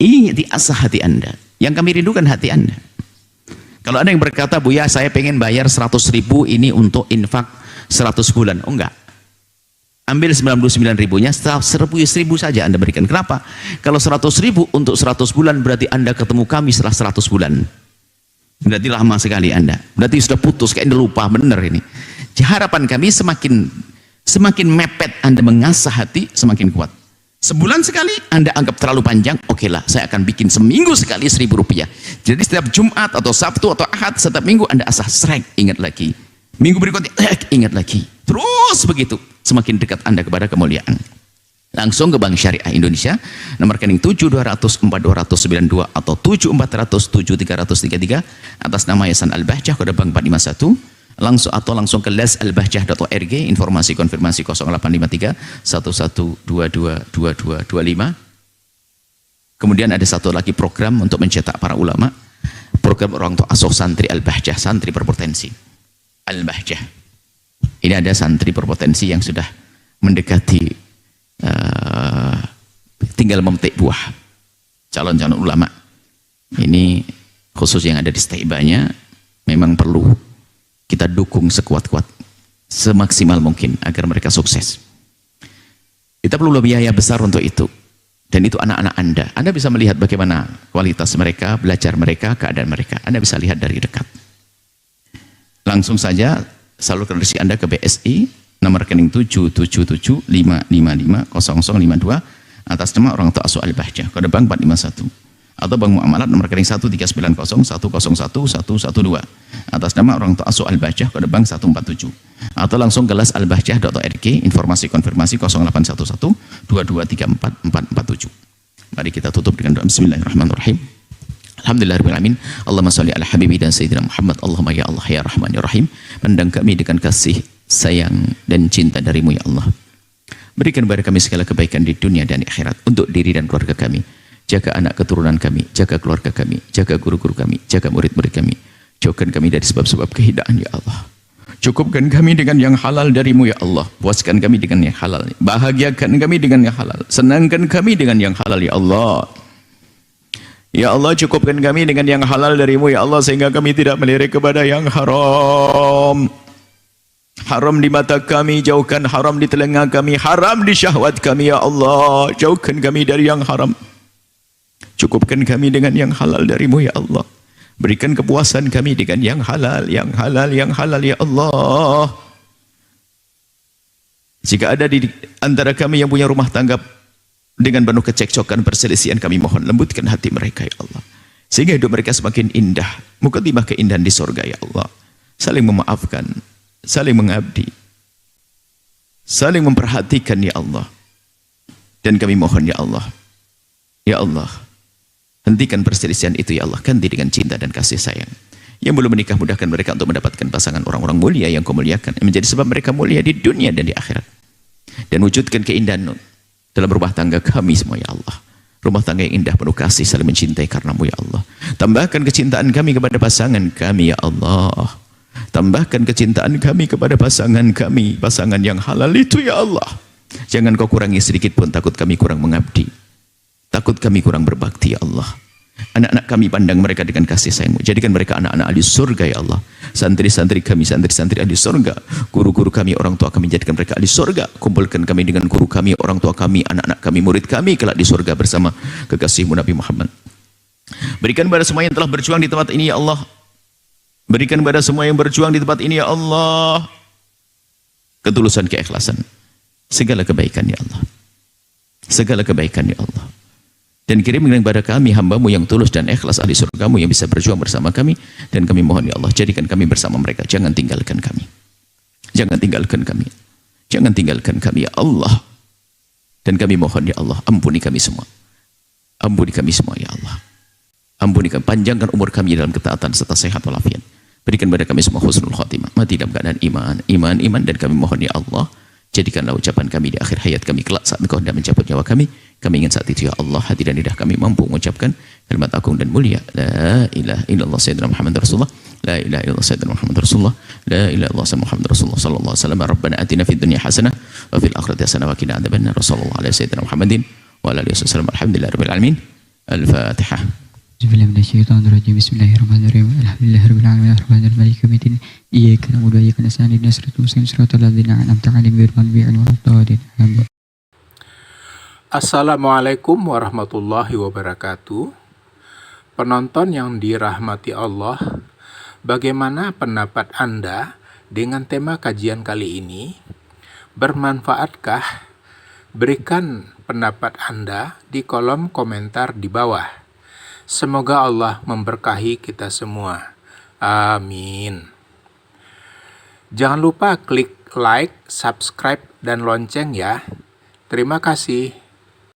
Ini diasah hati Anda. Yang kami rindukan hati Anda. Kalau ada yang berkata, Buya saya pengen bayar 100.000 ini untuk infak 100 bulan. Oh enggak. Ambil 99.000-nya, 1.000 saja Anda berikan. Kenapa? Kalau 100.000 untuk 100 bulan berarti Anda ketemu kami setelah 100 bulan. Berarti lama sekali Anda. Berarti sudah putus, kayak Anda lupa benar ini. Harapan kami semakin mepet Anda mengasah hati, semakin kuat. Sebulan sekali Anda anggap terlalu panjang, oke lah, saya akan bikin seminggu sekali Rp1.000. Jadi setiap Jumat atau Sabtu atau Ahad, setiap minggu Anda asah srek, ingat lagi. Minggu berikutnya, ingat lagi. Terus begitu, semakin dekat Anda kepada kemuliaan. Langsung ke Bank Syariah Indonesia, nomor rekening 7200-4292 atau 7400-7333 atas nama Yayasan Al-Bahjah, kode bank 451. Langsung ke lesalbahjah.org, informasi konfirmasi 0853 11222225. Kemudian ada satu lagi program untuk mencetak para ulama, program orang tua asuh santri Al-Bahjah, santri berpotensi Al-Bahjah. Ini ada santri berpotensi yang sudah mendekati tinggal memetik buah, calon-calon ulama. Ini khusus yang ada di Staibanya, memang perlu kita dukung sekuat-kuat, semaksimal mungkin agar mereka sukses. Kita perlu biaya besar untuk itu. Dan itu anak-anak Anda. Anda bisa melihat bagaimana kualitas mereka, belajar mereka, keadaan mereka. Anda bisa lihat dari dekat. Langsung saja salurkan rezeki Anda ke BSI, nomor rekening 77755500052 atas nama orang tua asuh Al-Bahjah, kode bank 451. Atau Bank Muamalat nomor rekening 13901011112 atas nama orang tua asuh Al-Bahjah, kode bank 147. Atau langsung ke lesalbahjah.org, informasi konfirmasi 081122344447. Mari kita tutup dengan doa. Bismillahirrahmanirrahim. Alhamdulillahirrahmanirrahim. Allahumma salli ala habibi dan sayyidina Muhammad. Allahumma ya Allah ya Rahman ya Rahim. Pandang kami dengan kasih sayang dan cinta darimu ya Allah. Berikan kepada kami segala kebaikan di dunia dan di akhirat untuk diri dan keluarga kami. Jaga anak keturunan kami, jaga keluarga kami, jaga guru-guru kami, jaga murid-murid kami. Jauhkan kami dari sebab-sebab kehinaan ya Allah. Cukupkan kami dengan yang halal darimu ya Allah. Puaskan kami dengan yang halal. Bahagiakan kami dengan yang halal. Senangkan kami dengan yang halal ya Allah. Ya Allah, cukupkan kami dengan yang halal darimu ya Allah, sehingga kami tidak melirik kepada yang haram. Haram di mata kami, jauhkan haram di telinga kami, haram di syahwat kami ya Allah. Jauhkan kami dari yang haram. Cukupkan kami dengan yang halal darimu ya Allah. Berikan kepuasan kami dengan yang halal, yang halal, yang halal ya Allah. Jika ada di antara kami yang punya rumah tangga dengan penuh kecekcokan, perselisihan, kami mohon lembutkan hati mereka ya Allah, sehingga hidup mereka semakin indah, mukadimah keindahan di surga ya Allah. Saling memaafkan, saling mengabdi, saling memperhatikan ya Allah. Dan kami mohon ya Allah, ya Allah, hentikan perselisihan itu ya Allah, ganti dengan cinta dan kasih sayang. Yang belum menikah, mudahkan mereka untuk mendapatkan pasangan orang-orang mulia yang kau muliakan, yang menjadi sebab mereka mulia di dunia dan di akhirat. Dan wujudkan keindahan dalam rumah tangga kami semua ya Allah. Rumah tangga yang indah, penuh kasih, saling mencintai karenamu ya Allah. Tambahkan kecintaan kami kepada pasangan kami ya Allah. Tambahkan kecintaan kami kepada pasangan kami, pasangan yang halal itu ya Allah. Jangan kau kurangi sedikit pun, takut kami kurang mengabdi, takut kami kurang berbakti ya Allah. Anak-anak kami pandang mereka dengan kasih sayang-Mu. Jadikan mereka anak-anak ahli surga ya Allah. Santri-santri kami, santri-santri ahli surga. Guru-guru kami, orang tua kami, jadikan mereka ahli surga. Kumpulkan kami dengan guru kami, orang tua kami, anak-anak kami, murid kami kelak di surga bersama kekasih-Mu Nabi Muhammad. Berikan kepada semua yang telah berjuang di tempat ini ya Allah. Berikan kepada semua yang berjuang di tempat ini ya Allah ketulusan, keikhlasan, segala kebaikan ya Allah. Segala kebaikan ya Allah. Dan kirimkan kepada kami hamba-Mu yang tulus dan ikhlas ahli surga-Mu yang bisa berjuang bersama kami, dan kami mohon ya Allah jadikan kami bersama mereka, jangan tinggalkan kami. Jangan tinggalkan kami. Jangan tinggalkan kami ya Allah. Dan kami mohon ya Allah, ampuni kami semua. Ampuni kami semua ya Allah. Ampuni kami, panjangkan umur kami dalam ketaatan serta sehat walafiat. Berikan kepada kami semua husnul khatimah, mati dalam keadaan iman, dan kami mohon ya Allah, jadikanlah ucapan kami di akhir hayat kami kelak saat Engkau hendak mencabut nyawa kami. Kami ingin saat itu ya Allah, hati dan lidah kami mampu mengucapkan kalimat agung dan mulia, la ilaha illallah sayyidina Muhammad Rasulullah, la ilaha illallah sayyidina Muhammad Rasulullah, la ilaha illallah sayyidina Muhammad Rasulullah sallallahu alaihi wasallam. Rabbana atina fid dunya hasanah wa fil akhirati hasanah wa qina adzabannar. Sallallahu alaihi sayyidina Muhammadin wa ala alihi wasallam. Alhamdulillahirabbil alamin. Al-Fatihah. Bismillahirrahmanirrahim. Bismillahirrahmanirrahim. Alhamdulillahirabbil alamin. Arrahmanir rahim. Maliki yaumiddin. Iyyaka na'budu wa iyyaka nasta'in. Ihdinas siratal mustaqim. Siratal ladzina an'amta 'alaihim ghairil maghdubi 'alaihim waladdallin. Amin. Assalamualaikum warahmatullahi wabarakatuh. Penonton yang dirahmati Allah, bagaimana pendapat Anda dengan tema kajian kali ini? Bermanfaatkah? Berikan pendapat Anda di kolom komentar di bawah. Semoga Allah memberkahi kita semua. Amin. Jangan lupa klik like, subscribe, dan lonceng ya. Terima kasih.